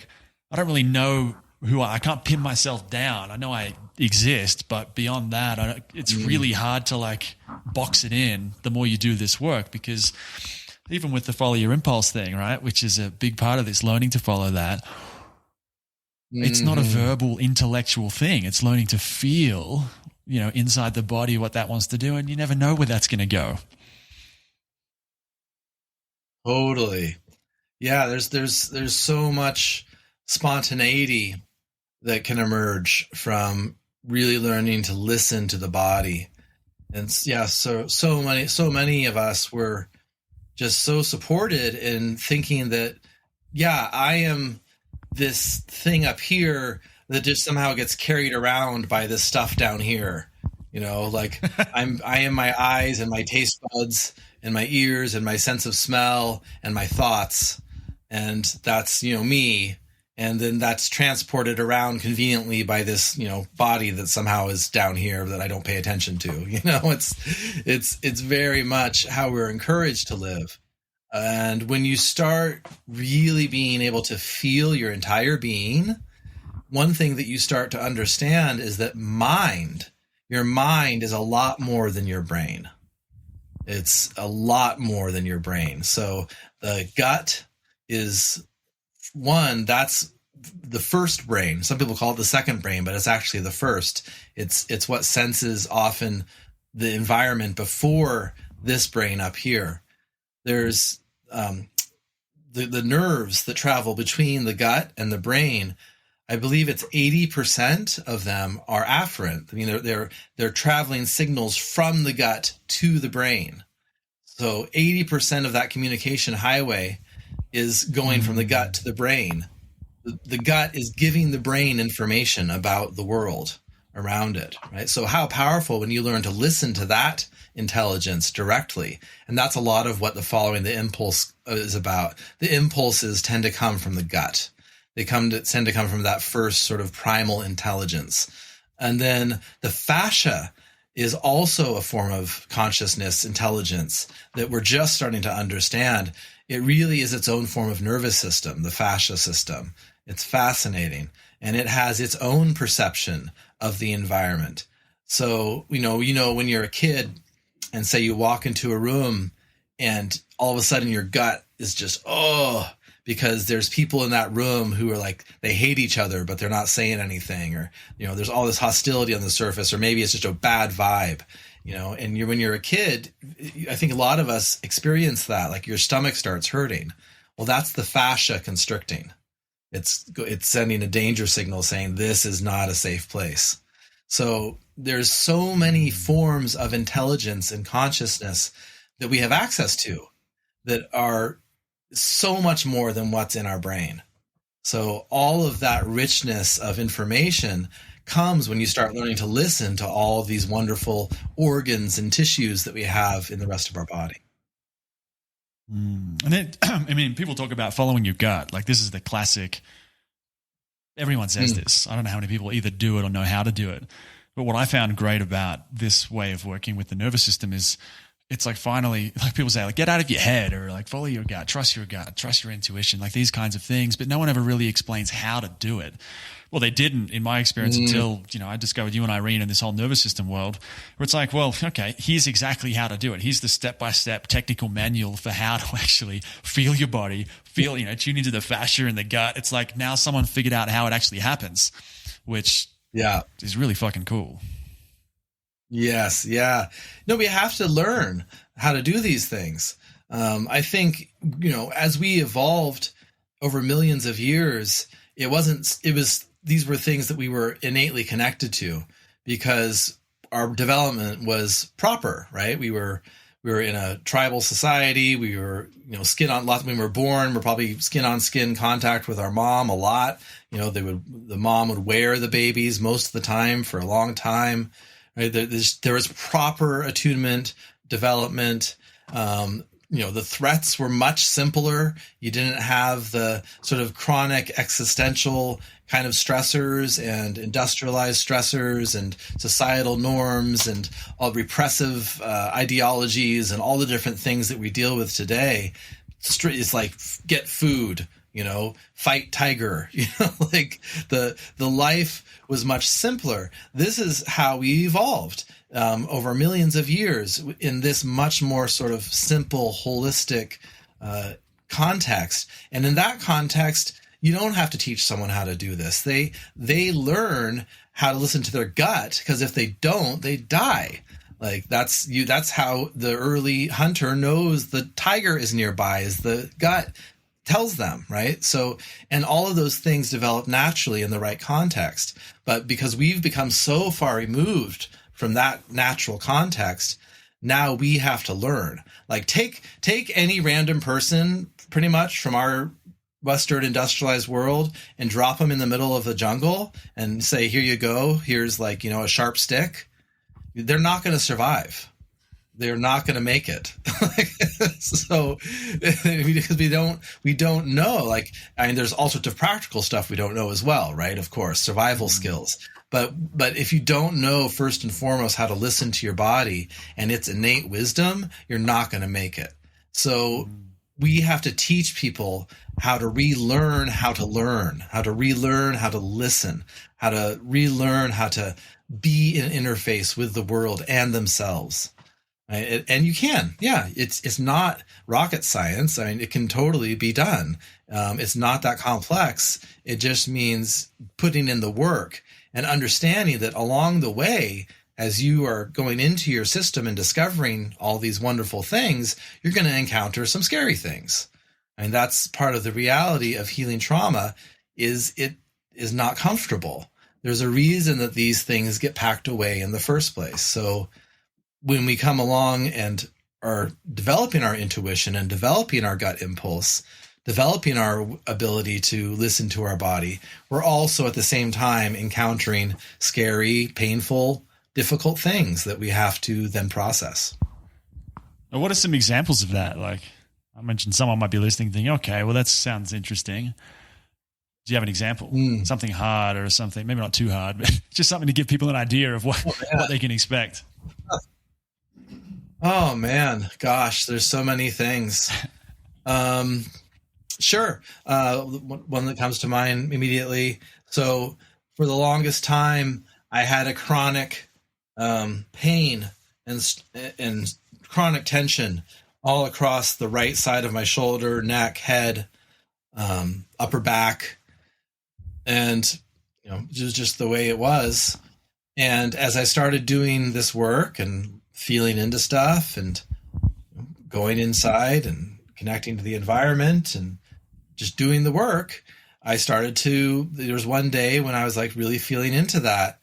don't really know I can't pin myself down. I know I exist, but beyond that, it's really hard to box it in the more you do this work, because even with the follow your impulse thing, right, which is a big part of this, learning to follow that, it's not a verbal, intellectual thing. It's learning to feel, inside the body what that wants to do, and you never know where that's going to go. Totally. Yeah, there's so much spontaneity that can emerge from really learning to listen to the body. And so many of us were just so supported in thinking that, I am this thing up here that just somehow gets carried around by this stuff down here. I am my eyes and my taste buds and my ears and my sense of smell and my thoughts. And that's, me. And then that's transported around conveniently by this, body that somehow is down here that I don't pay attention to. It's very much how we're encouraged to live. And when you start really being able to feel your entire being, one thing that you start to understand is that your mind is a lot more than your brain. It's a lot more than your brain. So the gut is that's the first brain. Some people call it the second brain, but it's actually the first. It's what senses often the environment before this brain up here. There's the nerves that travel between the gut and the brain. I believe it's 80% of them are afferent. I mean, they're traveling signals from the gut to the brain. So 80% of that communication highway is going from the gut to the brain. The gut is giving the brain information about the world around it, right? So how powerful when you learn to listen to that intelligence directly. And that's a lot of what the following the impulse is about. The impulses tend to come from the gut. They tend to come from that first sort of primal intelligence. And then the fascia is also a form of consciousness intelligence that we're just starting to understand. It really is its own form of nervous system, the fascia system. It's fascinating. And it has its own perception of the environment. So, when you're a kid and say you walk into a room and all of a sudden your gut is just, because there's people in that room who are like, they hate each other, but they're not saying anything, or, there's all this hostility on the surface, or maybe it's just a bad vibe, and when you're a kid, I think a lot of us experience that, like your stomach starts hurting. Well, that's the fascia constricting. It's sending a danger signal saying this is not a safe place. So there's so many forms of intelligence and consciousness that we have access to that are so much more than what's in our brain. So all of that richness of information comes when you start learning to listen to all of these wonderful organs and tissues that we have in the rest of our body. And then, people talk about following your gut. Like, this is the classic. Everyone says this. I don't know how many people either do it or know how to do it. But what I found great about this way of working with the nervous system is it's like, finally, like people say, like, get out of your head, or like follow your gut, trust your intuition, like these kinds of things. But no one ever really explains how to do it. Well, they didn't, in my experience, until, I discovered you and Irene in this whole nervous system world, where it's like, well, okay, here's exactly how to do it. Here's the step-by-step technical manual for how to actually feel your body, tune into the fascia and the gut. It's like, now someone figured out how it actually happens, which is really fucking cool. Yes. Yeah. No, we have to learn how to do these things. I think, as we evolved over millions of years, these were things that we were innately connected to because our development was proper, right? We were in a tribal society. We were, when we were born, we're probably skin on skin contact with our mom a lot. The mom would wear the babies most of the time for a long time. Right? There was proper attunement, development. The threats were much simpler. You didn't have the sort of chronic existential kind of stressors and industrialized stressors and societal norms and all repressive ideologies and all the different things that we deal with today. It's like, get food, fight tiger, like the life was much simpler. This is how we evolved over millions of years in this much more sort of simple, holistic context. And in that context, you don't have to teach someone how to do this. They learn how to listen to their gut, because if they don't, they die. Like that's how the early hunter knows the tiger is nearby, is the gut tells them, right? So, and all of those things develop naturally in the right context. But because we've become so far removed from that natural context, now we have to learn. Like take any random person pretty much from our Western industrialized world and drop them in the middle of the jungle and say, here you go. Here's a sharp stick. They're not going to survive. They're not going to make it. So because we don't know, there's all sorts of practical stuff we don't know as well, right? Of course, survival skills. But if you don't know first and foremost how to listen to your body and its innate wisdom, you're not going to make it. So we have to teach people how to relearn how to learn, how to relearn how to listen, how to relearn how to be in interface with the world and themselves. Right? And you can, it's not rocket science. I mean, it can totally be done. It's not that complex. It just means putting in the work and understanding that along the way, as you are going into your system and discovering all these wonderful things, you're going to encounter some scary things. And that's part of the reality of healing trauma, is it is not comfortable. There's a reason that these things get packed away in the first place. So when we come along and are developing our intuition and developing our gut impulse, developing our ability to listen to our body, we're also at the same time encountering scary, painful, difficult things that we have to then process. What are some examples of that? Like I mentioned, someone might be listening thinking, okay, well, that sounds interesting. Do you have an example? Something hard or something, maybe not too hard, but just something to give people an idea of what they can expect. Oh man, gosh, there's so many things. Sure. One that comes to mind immediately. So for the longest time, I had a chronic pain and chronic tension all across the right side of my shoulder, neck, head, upper back. And, it was just the way it was. And as I started doing this work and feeling into stuff and going inside and connecting to the environment and just doing the work, there was one day when I was like really feeling into that.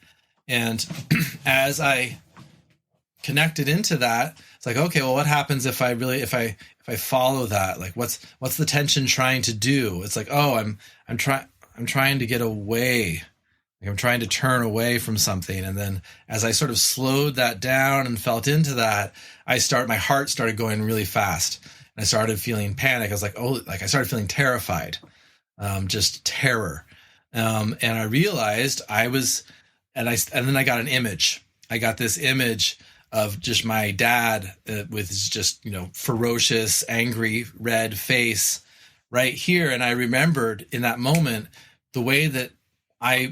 And as I connected into that, it's like, okay, well, what happens if I follow that? Like, what's the tension trying to do? It's like, oh, I'm trying to get away. Like I'm trying to turn away from something. And then as I sort of slowed that down and felt into that, my heart started going really fast. And I started feeling panic. I was like, I started feeling terrified, just terror. And I realized and then I got an image. I got this image of just my dad with his just, ferocious, angry, red face right here. And I remembered in that moment the way that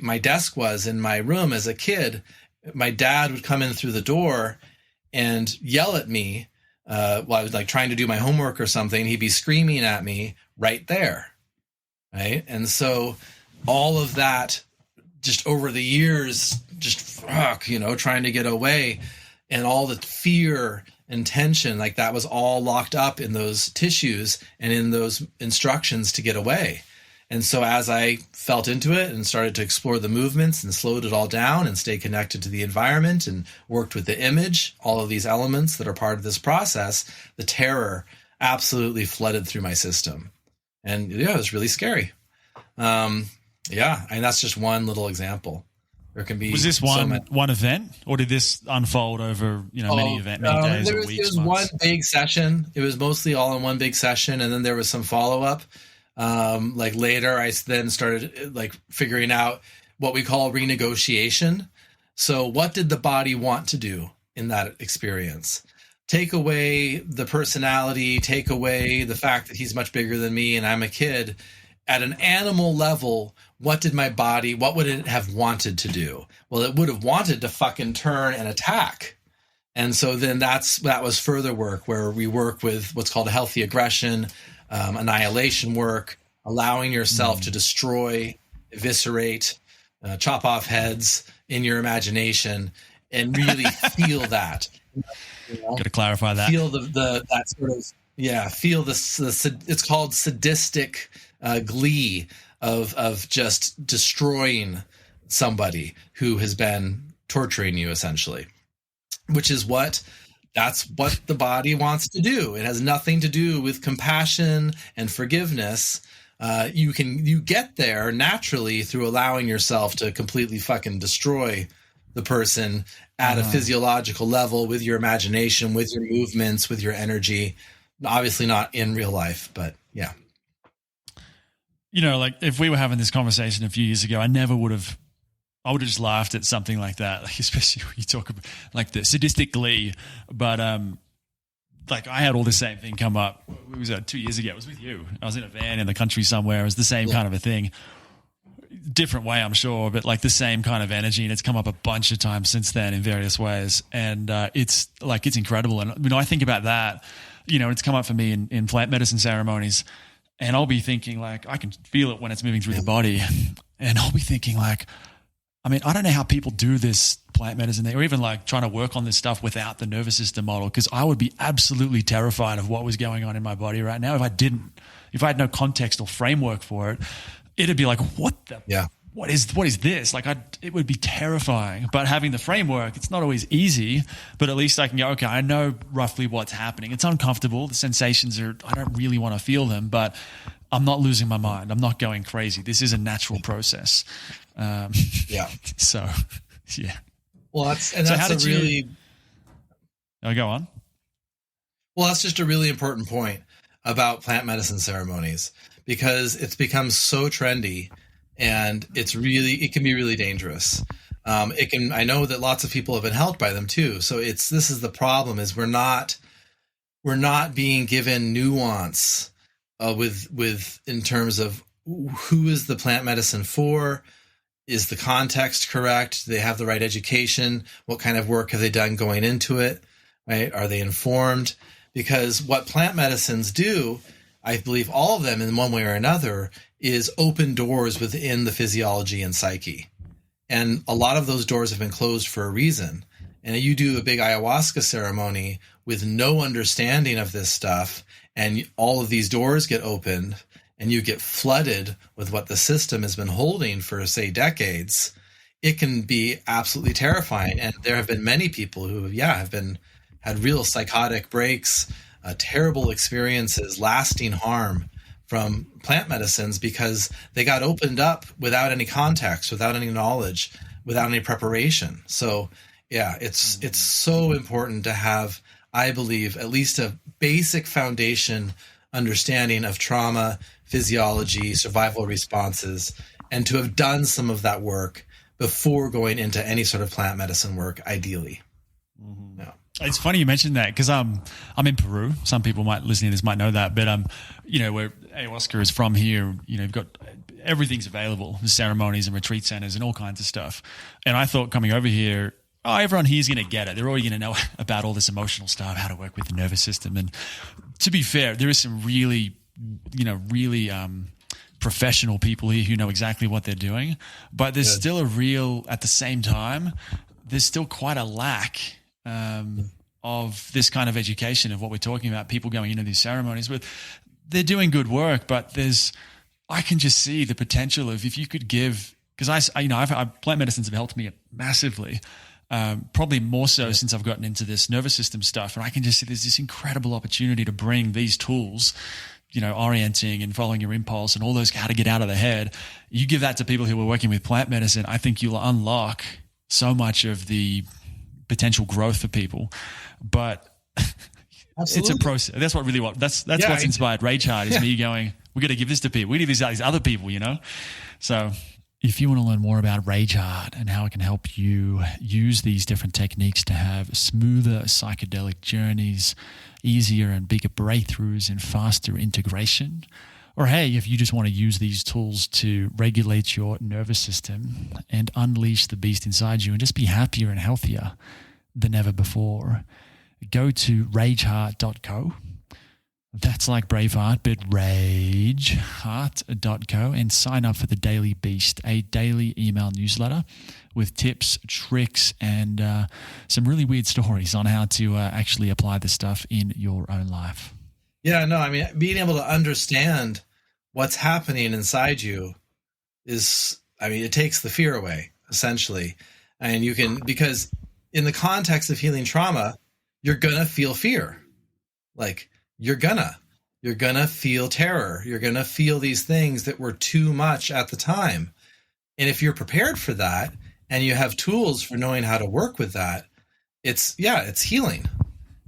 my desk was in my room as a kid. My dad would come in through the door and yell at me while I was like trying to do my homework or something. He'd be screaming at me right there, right? And so all of that just over the years, just trying to get away, and all the fear and tension, like that was all locked up in those tissues and in those instructions to get away. And so as I felt into it and started to explore the movements and slowed it all down and stay connected to the environment and worked with the image, all of these elements that are part of this process, the terror absolutely flooded through my system. And it was really scary. And that's just one little example. There can be. Was this one event, or did this unfold over many days or weeks? It was one big session. It was mostly all in one big session, and then there was some follow up. Like later, I then started like figuring out what we call renegotiation. So, what did the body want to do in that experience? Take away the personality, take away the fact that he's much bigger than me and I'm a kid. At an animal level, what would it have wanted to do? Well, it would have wanted to fucking turn and attack. And so then that was further work where we work with what's called healthy aggression, annihilation work, allowing yourself to destroy, eviscerate, chop off heads in your imagination and really feel that. Got to clarify that. Feel that sort of, feel it's called sadistic glee of just destroying somebody who has been torturing you, essentially, which is that's what the body wants to do. It has nothing to do with compassion and forgiveness. You get there naturally through allowing yourself to completely fucking destroy the person at a physiological level with your imagination, with your movements, with your energy. Obviously not in real life, but yeah. Like if we were having this conversation a few years ago, I would have just laughed at something like that, like especially when you talk about like the sadistic glee. But like I had all the same thing come up. It was 2 years ago. It was with you. I was in a van in the country somewhere. It was the same kind of a thing. Different way, I'm sure, but like the same kind of energy. And it's come up a bunch of times since then in various ways. And it's incredible. And I think about that, it's come up for me in plant medicine ceremonies. And I'll be thinking like, I can feel it when it's moving through the body. And I'll be thinking like, I don't know how people do this plant medicine or even like trying to work on this stuff without the nervous system model. Cause I would be absolutely terrified of what was going on in my body right now. If I had no context or framework for it, it'd be like, what is this? Like it would be terrifying, but having the framework, it's not always easy, but at least I can go, okay, I know roughly what's happening. It's uncomfortable. The sensations I don't really want to feel them, but I'm not losing my mind. I'm not going crazy. This is a natural process. So, yeah. Well, that's go on. Well, that's just a really important point about plant medicine ceremonies, because it's become so trendy and it can be really dangerous. I know that lots of people have been helped by them too. So this is the problem, is we're not being given nuance with in terms of who is the plant medicine for. Is the context correct? Do they have the right education? What kind of work have they done going into it? Right? Are they informed? Because what plant medicines do, I believe all of them in one way or another, is open doors within the physiology and psyche. And a lot of those doors have been closed for a reason. And you do a big ayahuasca ceremony with no understanding of this stuff, and all of these doors get opened, and you get flooded with what the system has been holding for, say, decades. It can be absolutely terrifying. And there have been many people who, have had real psychotic breaks, terrible experiences, lasting harm from plant medicines because they got opened up without any context, without any knowledge, without any preparation. So it's so important to have, I believe, at least a basic foundation understanding of trauma, physiology, survival responses, and to have done some of that work before going into any sort of plant medicine work, ideally. Mm-hmm. Yeah. It's funny you mentioned that because I'm in Peru. Some people listening to this might know that, but where ayahuasca is from here, you've got everything's available, the ceremonies and retreat centers and all kinds of stuff. And I thought coming over here, everyone here is going to get it. They're already going to know about all this emotional stuff, how to work with the nervous system. And to be fair, there is some really professional people here who know exactly what they're doing. But there's still at the same time, there's still quite a lack of this kind of education of what we're talking about. People going into these ceremonies with, they're doing good work, but I can just see the potential of if you could give, because plant medicines have helped me massively. Probably more so since I've gotten into this nervous system stuff. And I can just see there's this incredible opportunity to bring these tools, orienting and following your impulse and all those, how to get out of the head. You give that to people who are working with plant medicine, I think you'll unlock so much of the potential growth for people. But it's a process. That's what's inspired Rage Heart is me going, we got to give this to people. We need these other people, So if you want to learn more about Rage Heart and how it can help you use these different techniques to have smoother psychedelic journeys, easier and bigger breakthroughs and faster integration, or hey, if you just want to use these tools to regulate your nervous system and unleash the beast inside you and just be happier and healthier than ever before, go to rageheart.co. That's like Braveheart, but rageheart.co, and sign up for the Daily Beast, a daily email newsletter with tips, tricks, and some really weird stories on how to actually apply this stuff in your own life. Yeah, no, I mean, being able to understand what's happening inside you it takes the fear away, essentially. And you can, because in the context of healing trauma, you're going to feel fear. Like, you're gonna feel terror. You're gonna feel these things that were too much at the time. And if you're prepared for that and you have tools for knowing how to work with that, it's healing.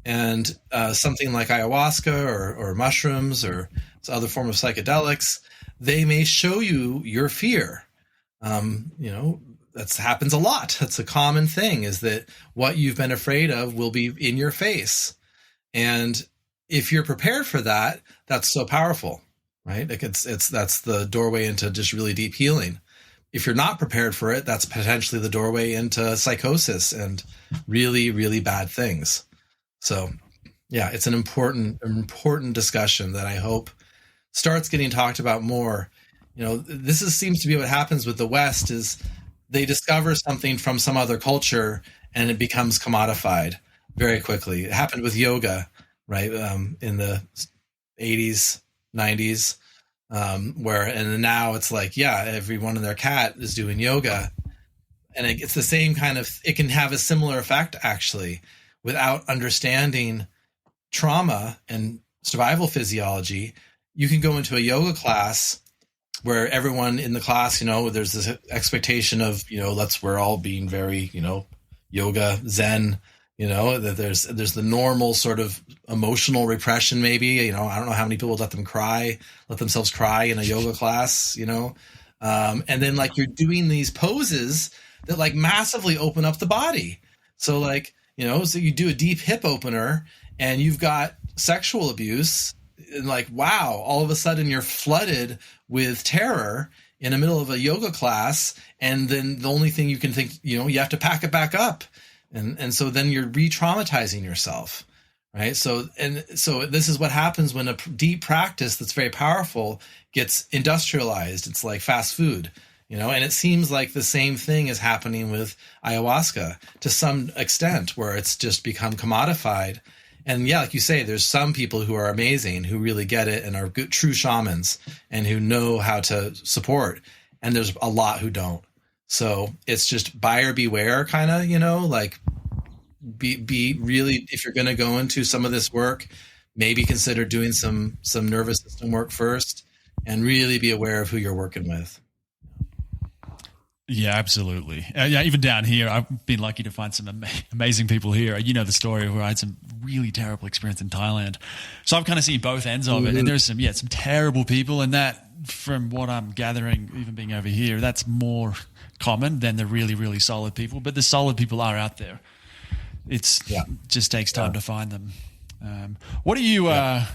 And something like ayahuasca or mushrooms or some other form of psychedelics, they may show you your fear. That happens a lot. That's a common thing, is that what you've been afraid of will be in your face. And if you're prepared for that, that's so powerful, right? Like that's the doorway into just really deep healing. If you're not prepared for it, that's potentially the doorway into psychosis and really, really bad things. So it's an important discussion that I hope starts getting talked about more. Seems to be what happens with the West, is they discover something from some other culture and it becomes commodified very quickly. It happened with yoga, right? In the 80s, 90s, and now it's like, everyone and their cat is doing yoga, and it's the same kind of, it can have a similar effect actually, without understanding trauma and survival physiology. You can go into a yoga class where everyone in the class, there's this expectation of, we're all being very, yoga, Zen, that there's the normal sort of emotional repression, maybe, I don't know how many people let themselves cry in a yoga class, And then like you're doing these poses that like massively open up the body. So like, so you do a deep hip opener and you've got sexual abuse, and like, wow, all of a sudden you're flooded with terror in the middle of a yoga class. And then the only thing you can think, you have to pack it back up. And so then you're re-traumatizing yourself. Right. So this is what happens when a deep practice that's very powerful gets industrialized. It's like fast food, and it seems like the same thing is happening with ayahuasca to some extent, where it's just become commodified. And yeah, like you say, there's some people who are amazing, who really get it and are good, true shamans, and who know how to support. And there's a lot who don't. So it's just buyer beware kind of, like, be really, if you're going to go into some of this work, maybe consider doing some nervous system work first, and really be aware of who you're working with. Yeah, absolutely. Yeah, even down here, I've been lucky to find some amazing people here. You know the story where I had some really terrible experience in Thailand. So I've kind of seen both ends of it. And there's some terrible people. And that, from what I'm gathering, even being over here, that's more common than the really, really solid people. But the solid people are out there. Just takes time to find them. What do you, I'm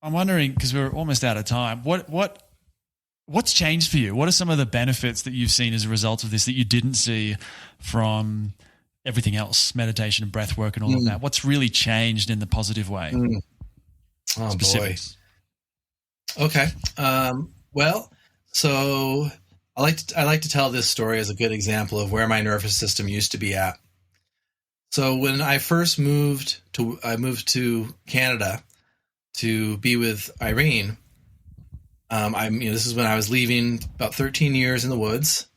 wondering, because we're almost out of time, what's changed for you? What are some of the benefits that you've seen as a result of this that you didn't see from everything else, meditation and breath work and all of that? What's really changed in the positive way? Oh, Specifics. Boy. Okay. Well, so I like to tell this story as a good example of where my nervous system used to be at. So when I first moved to Canada to be with Irene. This is when I was leaving, about 13 years in the woods.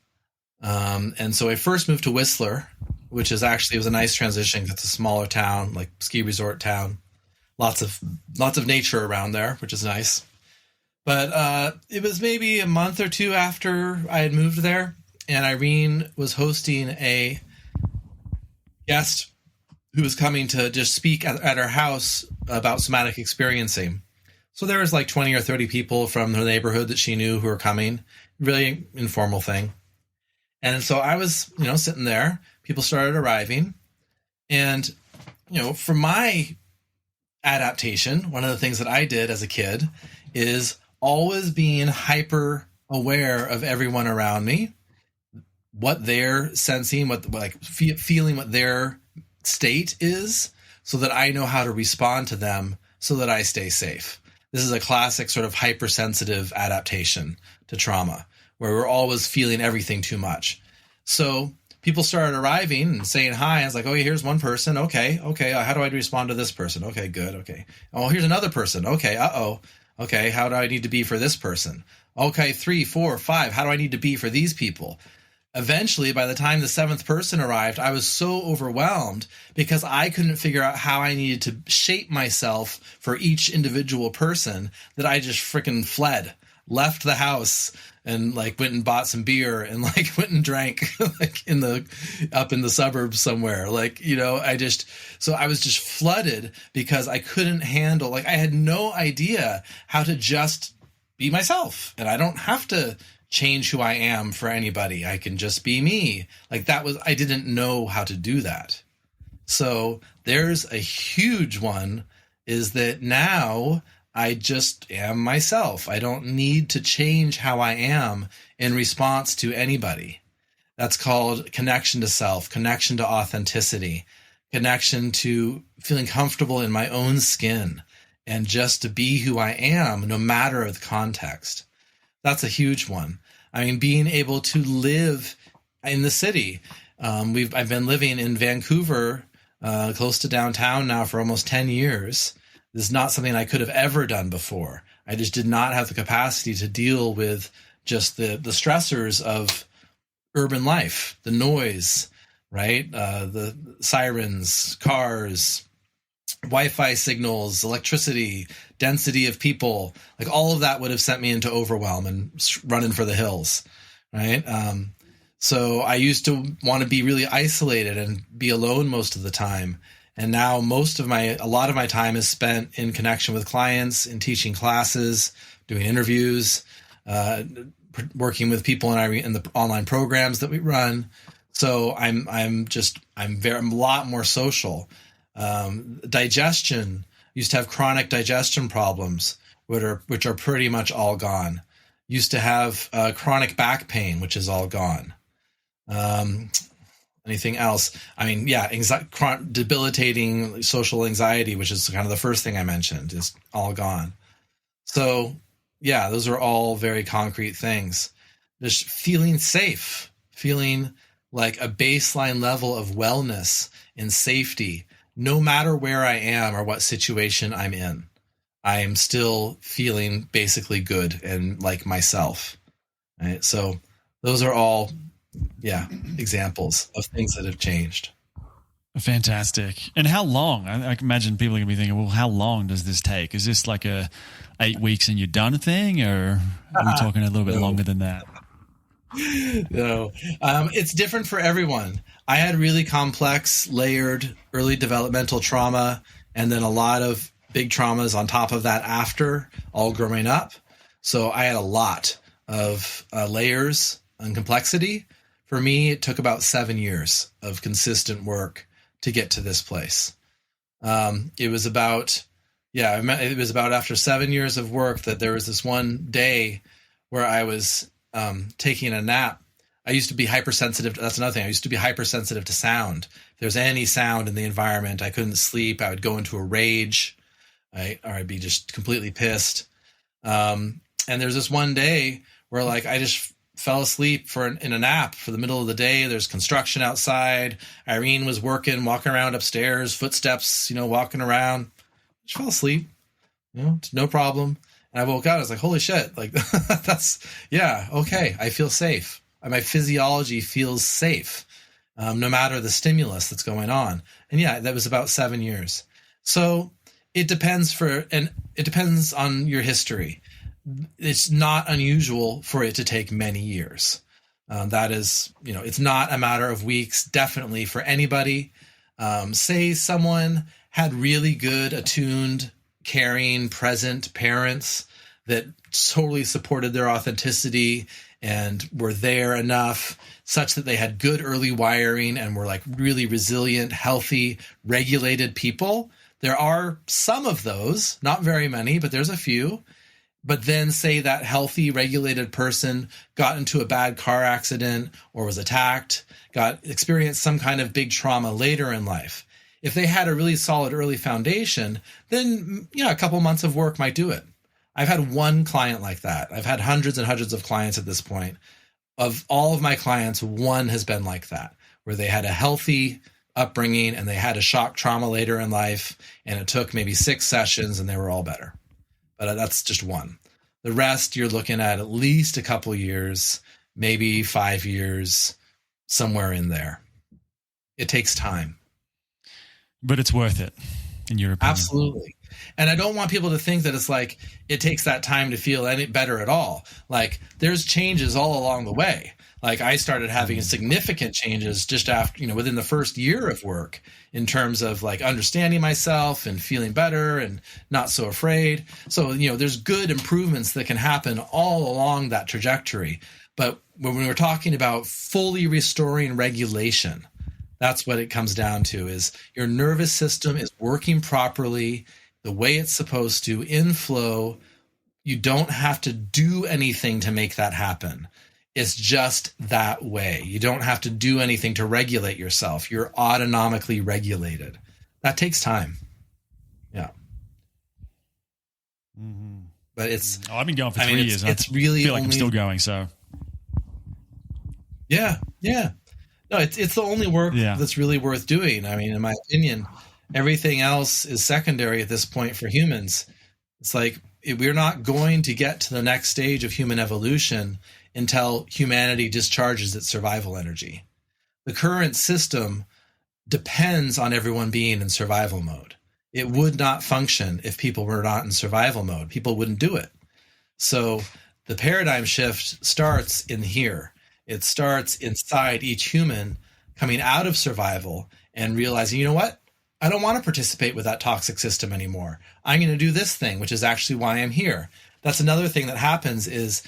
And so I first moved to Whistler, which it was a nice transition. It's a smaller town, like ski resort town, lots of nature around there, which is nice. But it was maybe a month or two after I had moved there, and Irene was hosting a guest who was coming to just speak at her house about somatic experiencing. So there was like 20 or 30 people from her neighborhood that she knew who were coming, really informal thing. And so I was, sitting there, people started arriving. And, for my adaptation, one of the things that I did as a kid is always being hyper aware of everyone around me, what they're sensing, feeling what their state is, so that I know how to respond to them so that I stay safe. This is a classic sort of hypersensitive adaptation to trauma, where we're always feeling everything too much. So people started arriving and saying hi. I was like, oh, here's one person. Okay. How do I respond to this person? Okay, good. Okay. Oh, here's another person. Okay. Uh-oh. Okay. How do I need to be for this person? Okay. 3, 4, 5. How do I need to be for these people? Eventually, by the time the 7th person arrived, I was so overwhelmed because I couldn't figure out how I needed to shape myself for each individual person that I just freaking left the house and went and bought some beer and went and drank up in the suburbs somewhere. So I was just flooded because I couldn't handle, I had no idea how to just be myself, and I don't have to change who I am for anybody. I can just be me. I didn't know how to do that. So there's a huge one, is that now I just am myself. I don't need to change how I am in response to anybody. That's called connection to self, connection to authenticity, connection to feeling comfortable in my own skin, and just to be who I am, no matter the context. That's a huge one. I mean, being able to live in the city. I've been living in Vancouver, close to downtown now for almost 10 years. This is not something I could have ever done before. I just did not have the capacity to deal with just the stressors of urban life, the noise, right? The sirens, cars, Wi-Fi signals, electricity, density of people, all of that would have sent me into overwhelm and running for the hills, right? So I used to want to be really isolated and be alone most of the time. And now a lot of my time is spent in connection with clients, in teaching classes, doing interviews, working with people in the online programs that we run. So I'm a lot more social. Digestion, used to have chronic digestion problems, which are pretty much all gone. Used to have chronic back pain, which is all gone. Anything else? I mean, yeah, debilitating social anxiety, which is kind of the first thing I mentioned, is all gone. So, yeah, those are all very concrete things. Just feeling safe, feeling like a baseline level of wellness and safety, no matter where I am or what situation I'm in. I am still feeling basically good and like myself. Right? So those are all, examples of things that have changed. Fantastic. And how long? I can imagine people are going to be thinking, well, how long does this take? Is this like a 8 weeks and you're done thing, or are we talking a little bit longer than that? No, it's different for everyone. I had really complex, layered early developmental trauma, and then a lot of big traumas on top of that after, all growing up. So I had a lot of layers and complexity. For me, it took about 7 years of consistent work to get to this place. It was about after 7 years of work that there was this one day where I was taking a nap. I used to be hypersensitive. That's another thing. I used to be hypersensitive to sound. If there's any sound in the environment, I couldn't sleep. I would go into a rage, or I'd be just completely pissed. And there's this one day where I just fell asleep in a nap for the middle of the day. There's construction outside. Irene was walking around upstairs, footsteps, walking around. Just fell asleep, no problem. And I woke up. I was like, holy shit. Okay. I feel safe. My physiology feels safe, no matter the stimulus that's going on. And that was about 7 years. So it depends on your history. It's not unusual for it to take many years. That is, it's not a matter of weeks, definitely for anybody. Say someone had really good, attuned, caring, present parents that totally supported their authenticity and were there enough such that they had good early wiring and were really resilient, healthy, regulated people. There are some of those, not very many, but there's a few. But then say that healthy, regulated person got into a bad car accident or was attacked, experienced some kind of big trauma later in life. If they had a really solid early foundation, then a couple months of work might do it. I've had one client like that. I've had hundreds and hundreds of clients at this point. Of all of my clients, one has been like that, where they had a healthy upbringing and they had a shock trauma later in life, and it took maybe 6 sessions and they were all better. But that's just one. The rest, you're looking at least a couple years, maybe 5 years, somewhere in there. It takes time. But it's worth it, in your opinion. Absolutely. And I don't want people to think that it's it takes that time to feel any better at all. There's changes all along the way. I started having significant changes just after, within the first year of work in terms of understanding myself and feeling better and not so afraid. So, there's good improvements that can happen all along that trajectory. But when we're talking about fully restoring regulation, that's what it comes down to, is your nervous system is working properly the way it's supposed to, in flow. You don't have to do anything to make that happen. It's just that way. You don't have to do anything to regulate yourself. You're autonomically regulated. That takes time. Yeah. Mm-hmm. But it's... I've been going for 3 years. It's really I feel like I'm still going, so... Yeah. No, it's the only work that's really worth doing. In my opinion, everything else is secondary at this point for humans. It's we're not going to get to the next stage of human evolution until humanity discharges its survival energy. The current system depends on everyone being in survival mode. It would not function if people were not in survival mode. People wouldn't do it. So the paradigm shift starts in here. It starts inside each human coming out of survival and realizing, you know what? I don't want to participate with that toxic system anymore. I'm going to do this thing, which is actually why I'm here. That's another thing that happens is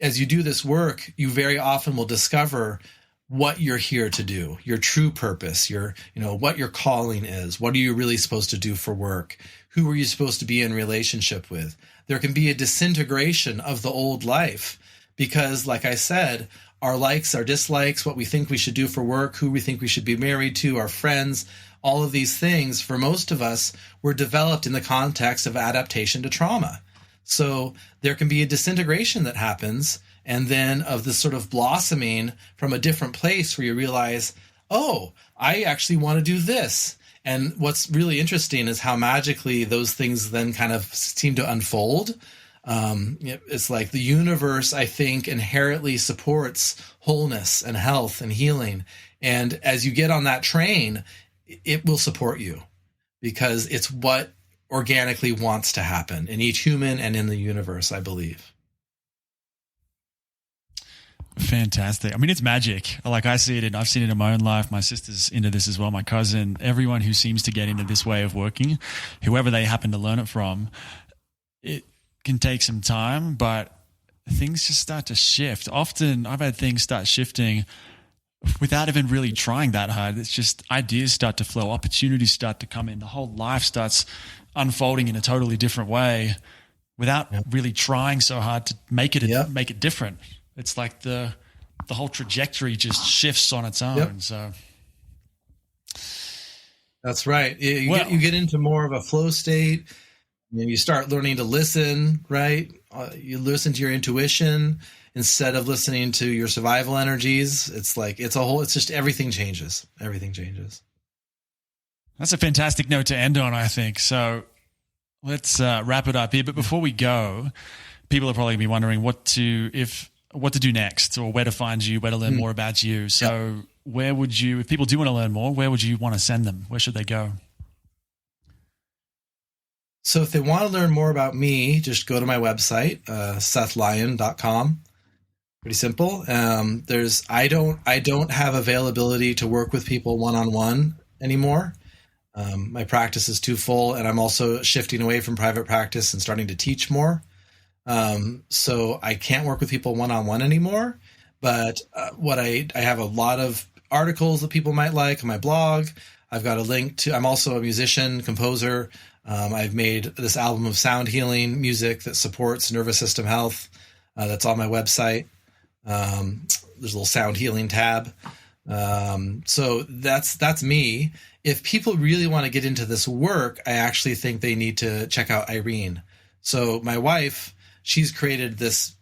as you do this work, you very often will discover what you're here to do, your true purpose, what your calling is. What are you really supposed to do for work? Who are you supposed to be in relationship with? There can be a disintegration of the old life because, like I said, our likes, our dislikes, what we think we should do for work, who we think we should be married to, our friends, all of these things, for most of us, were developed in the context of adaptation to trauma. So there can be a disintegration that happens, and then of this sort of blossoming from a different place where you realize, oh, I actually want to do this. And what's really interesting is how magically those things then kind of seem to unfold. It's like the universe, I think, inherently supports wholeness and health and healing. And as you get on that train, it will support you because it's what organically wants to happen in each human and in the universe, I believe. Fantastic. I mean, it's magic. Like I've seen it in my own life. My sister's into this as well. My cousin, everyone who seems to get into this way of working, whoever they happen to learn it from, it can take some time, but things just start to shift. Often I've had things start shifting without even really trying that hard. It's just ideas start to flow, opportunities start to come in. The whole life starts unfolding in a totally different way without really trying so hard to make it different. It's like the whole trajectory just shifts on its own. Yep. So that's right. You get into more of a flow state. And you start learning to listen, right? You listen to your intuition instead of listening to your survival energies. It's like it's just everything changes. Everything changes. That's a fantastic note to end on, I think. So let's wrap it up here. But before we go, people are probably going to be wondering what to do next, or where to find you, where to learn more about you. So where would you, if people do want to learn more, where would you want to send them? Where should they go? So if they want to learn more about me, just go to my website, sethlyon.com. Pretty simple. I don't have availability to work with people one-on-one anymore. My practice is too full, and I'm also shifting away from private practice and starting to teach more. So I can't work with people one-on-one anymore, but I have a lot of articles that people might like on my blog. I've got a link to, I'm also a musician, composer. I've made this album of sound healing music that supports nervous system health. That's on my website. There's a little sound healing tab. So that's me. If people really want to get into this work, I actually think they need to check out Irene. So my wife, she's created this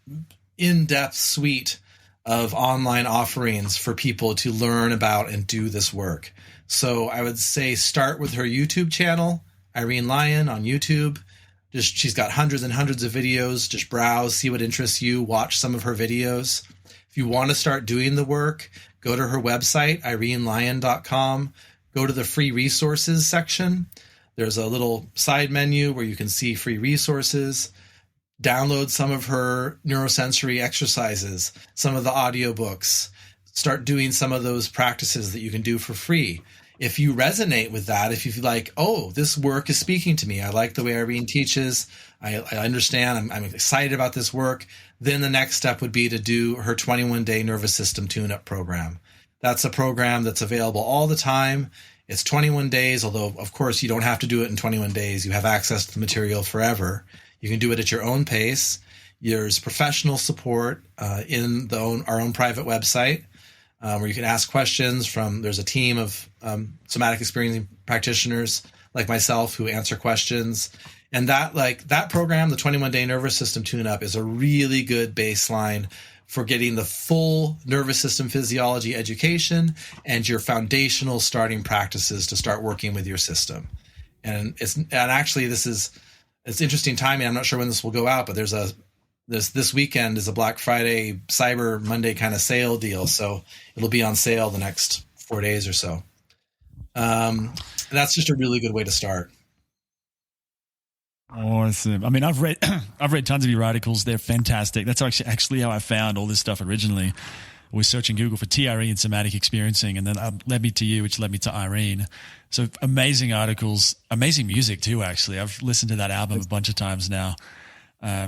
in-depth suite of online offerings for people to learn about and do this work. So I would say start with her YouTube channel, Irene Lyon on YouTube. She's got hundreds and hundreds of videos. Just browse, see what interests you, watch some of her videos. If you want to start doing the work, go to her website, irenelyon.com. Go to the free resources section. There's a little side menu where you can see free resources. Download some of her neurosensory exercises, some of the audiobooks. Start doing some of those practices that you can do for free. If you resonate with that, if you feel like, oh, this work is speaking to me, I like the way Irene teaches, I understand, I'm excited about this work, then the next step would be to do her 21-day nervous system tune-up program. That's a program that's available all the time. It's 21 days, although, of course, you don't have to do it in 21 days. You have access to the material forever. You can do it at your own pace. There's professional support in our own private website. Where you can ask questions there's a team of somatic experiencing practitioners like myself who answer questions. And that program, the 21-day nervous system tune-up, is a really good baseline for getting the full nervous system physiology education and your foundational starting practices to start working with your system. And actually it's interesting timing. I'm not sure when this will go out, but this weekend is a Black Friday, Cyber Monday kind of sale deal. So it'll be on sale the next 4 days or so. That's just a really good way to start. Awesome. I mean, I've read tons of your articles. They're fantastic. That's actually how I found all this stuff originally. I was searching Google for TRE and somatic experiencing, and then it led me to you, which led me to Irene. So amazing articles, amazing music too, actually. I've listened to that album a bunch of times now.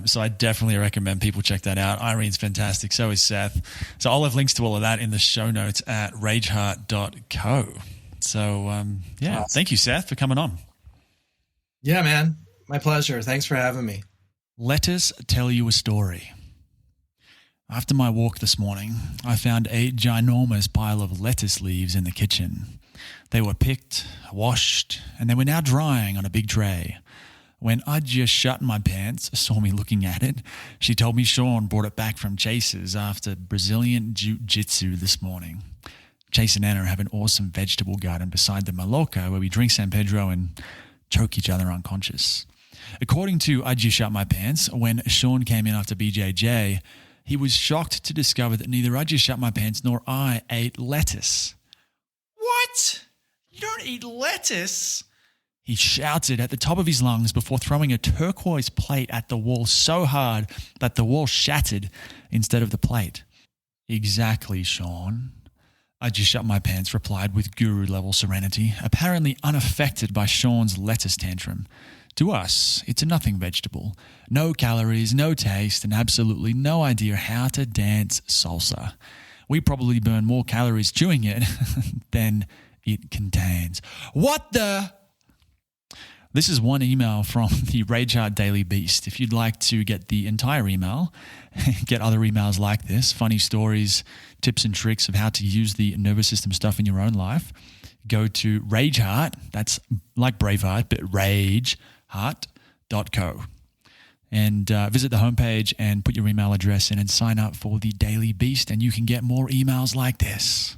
So I definitely recommend people check that out. Irene's fantastic. So is Seth. So I'll have links to all of that in the show notes at rageheart.co. So, awesome. Thank you, Seth, for coming on. Yeah, man. My pleasure. Thanks for having me. Let us tell you a story. After my walk this morning, I found a ginormous pile of lettuce leaves in the kitchen. They were picked, washed, and they were now drying on a big tray. When I just shut my pants, saw me looking at it, she told me Sean brought it back from Chase's after Brazilian Jiu-Jitsu this morning. Chase and Anna have an awesome vegetable garden beside the Maloca where we drink San Pedro and choke each other unconscious. According to I Just Shut My Pants, when Sean came in after BJJ, he was shocked to discover that neither I Just Shut My Pants nor I ate lettuce. What? You don't eat lettuce? He shouted at the top of his lungs before throwing a turquoise plate at the wall so hard that the wall shattered instead of the plate. Exactly, Sean. I Just Shut My Pants replied with guru-level serenity, apparently unaffected by Sean's lettuce tantrum. To us, it's a nothing vegetable. No calories, no taste, and absolutely no idea how to dance salsa. We probably burn more calories chewing it than it contains. What the... This is one email from the Rageheart Daily Beast. If you'd like to get the entire email, get other emails like this, funny stories, tips and tricks of how to use the nervous system stuff in your own life, go to Rageheart, that's like Braveheart, but rageheart.co. And visit the homepage and put your email address in and sign up for the Daily Beast, and you can get more emails like this.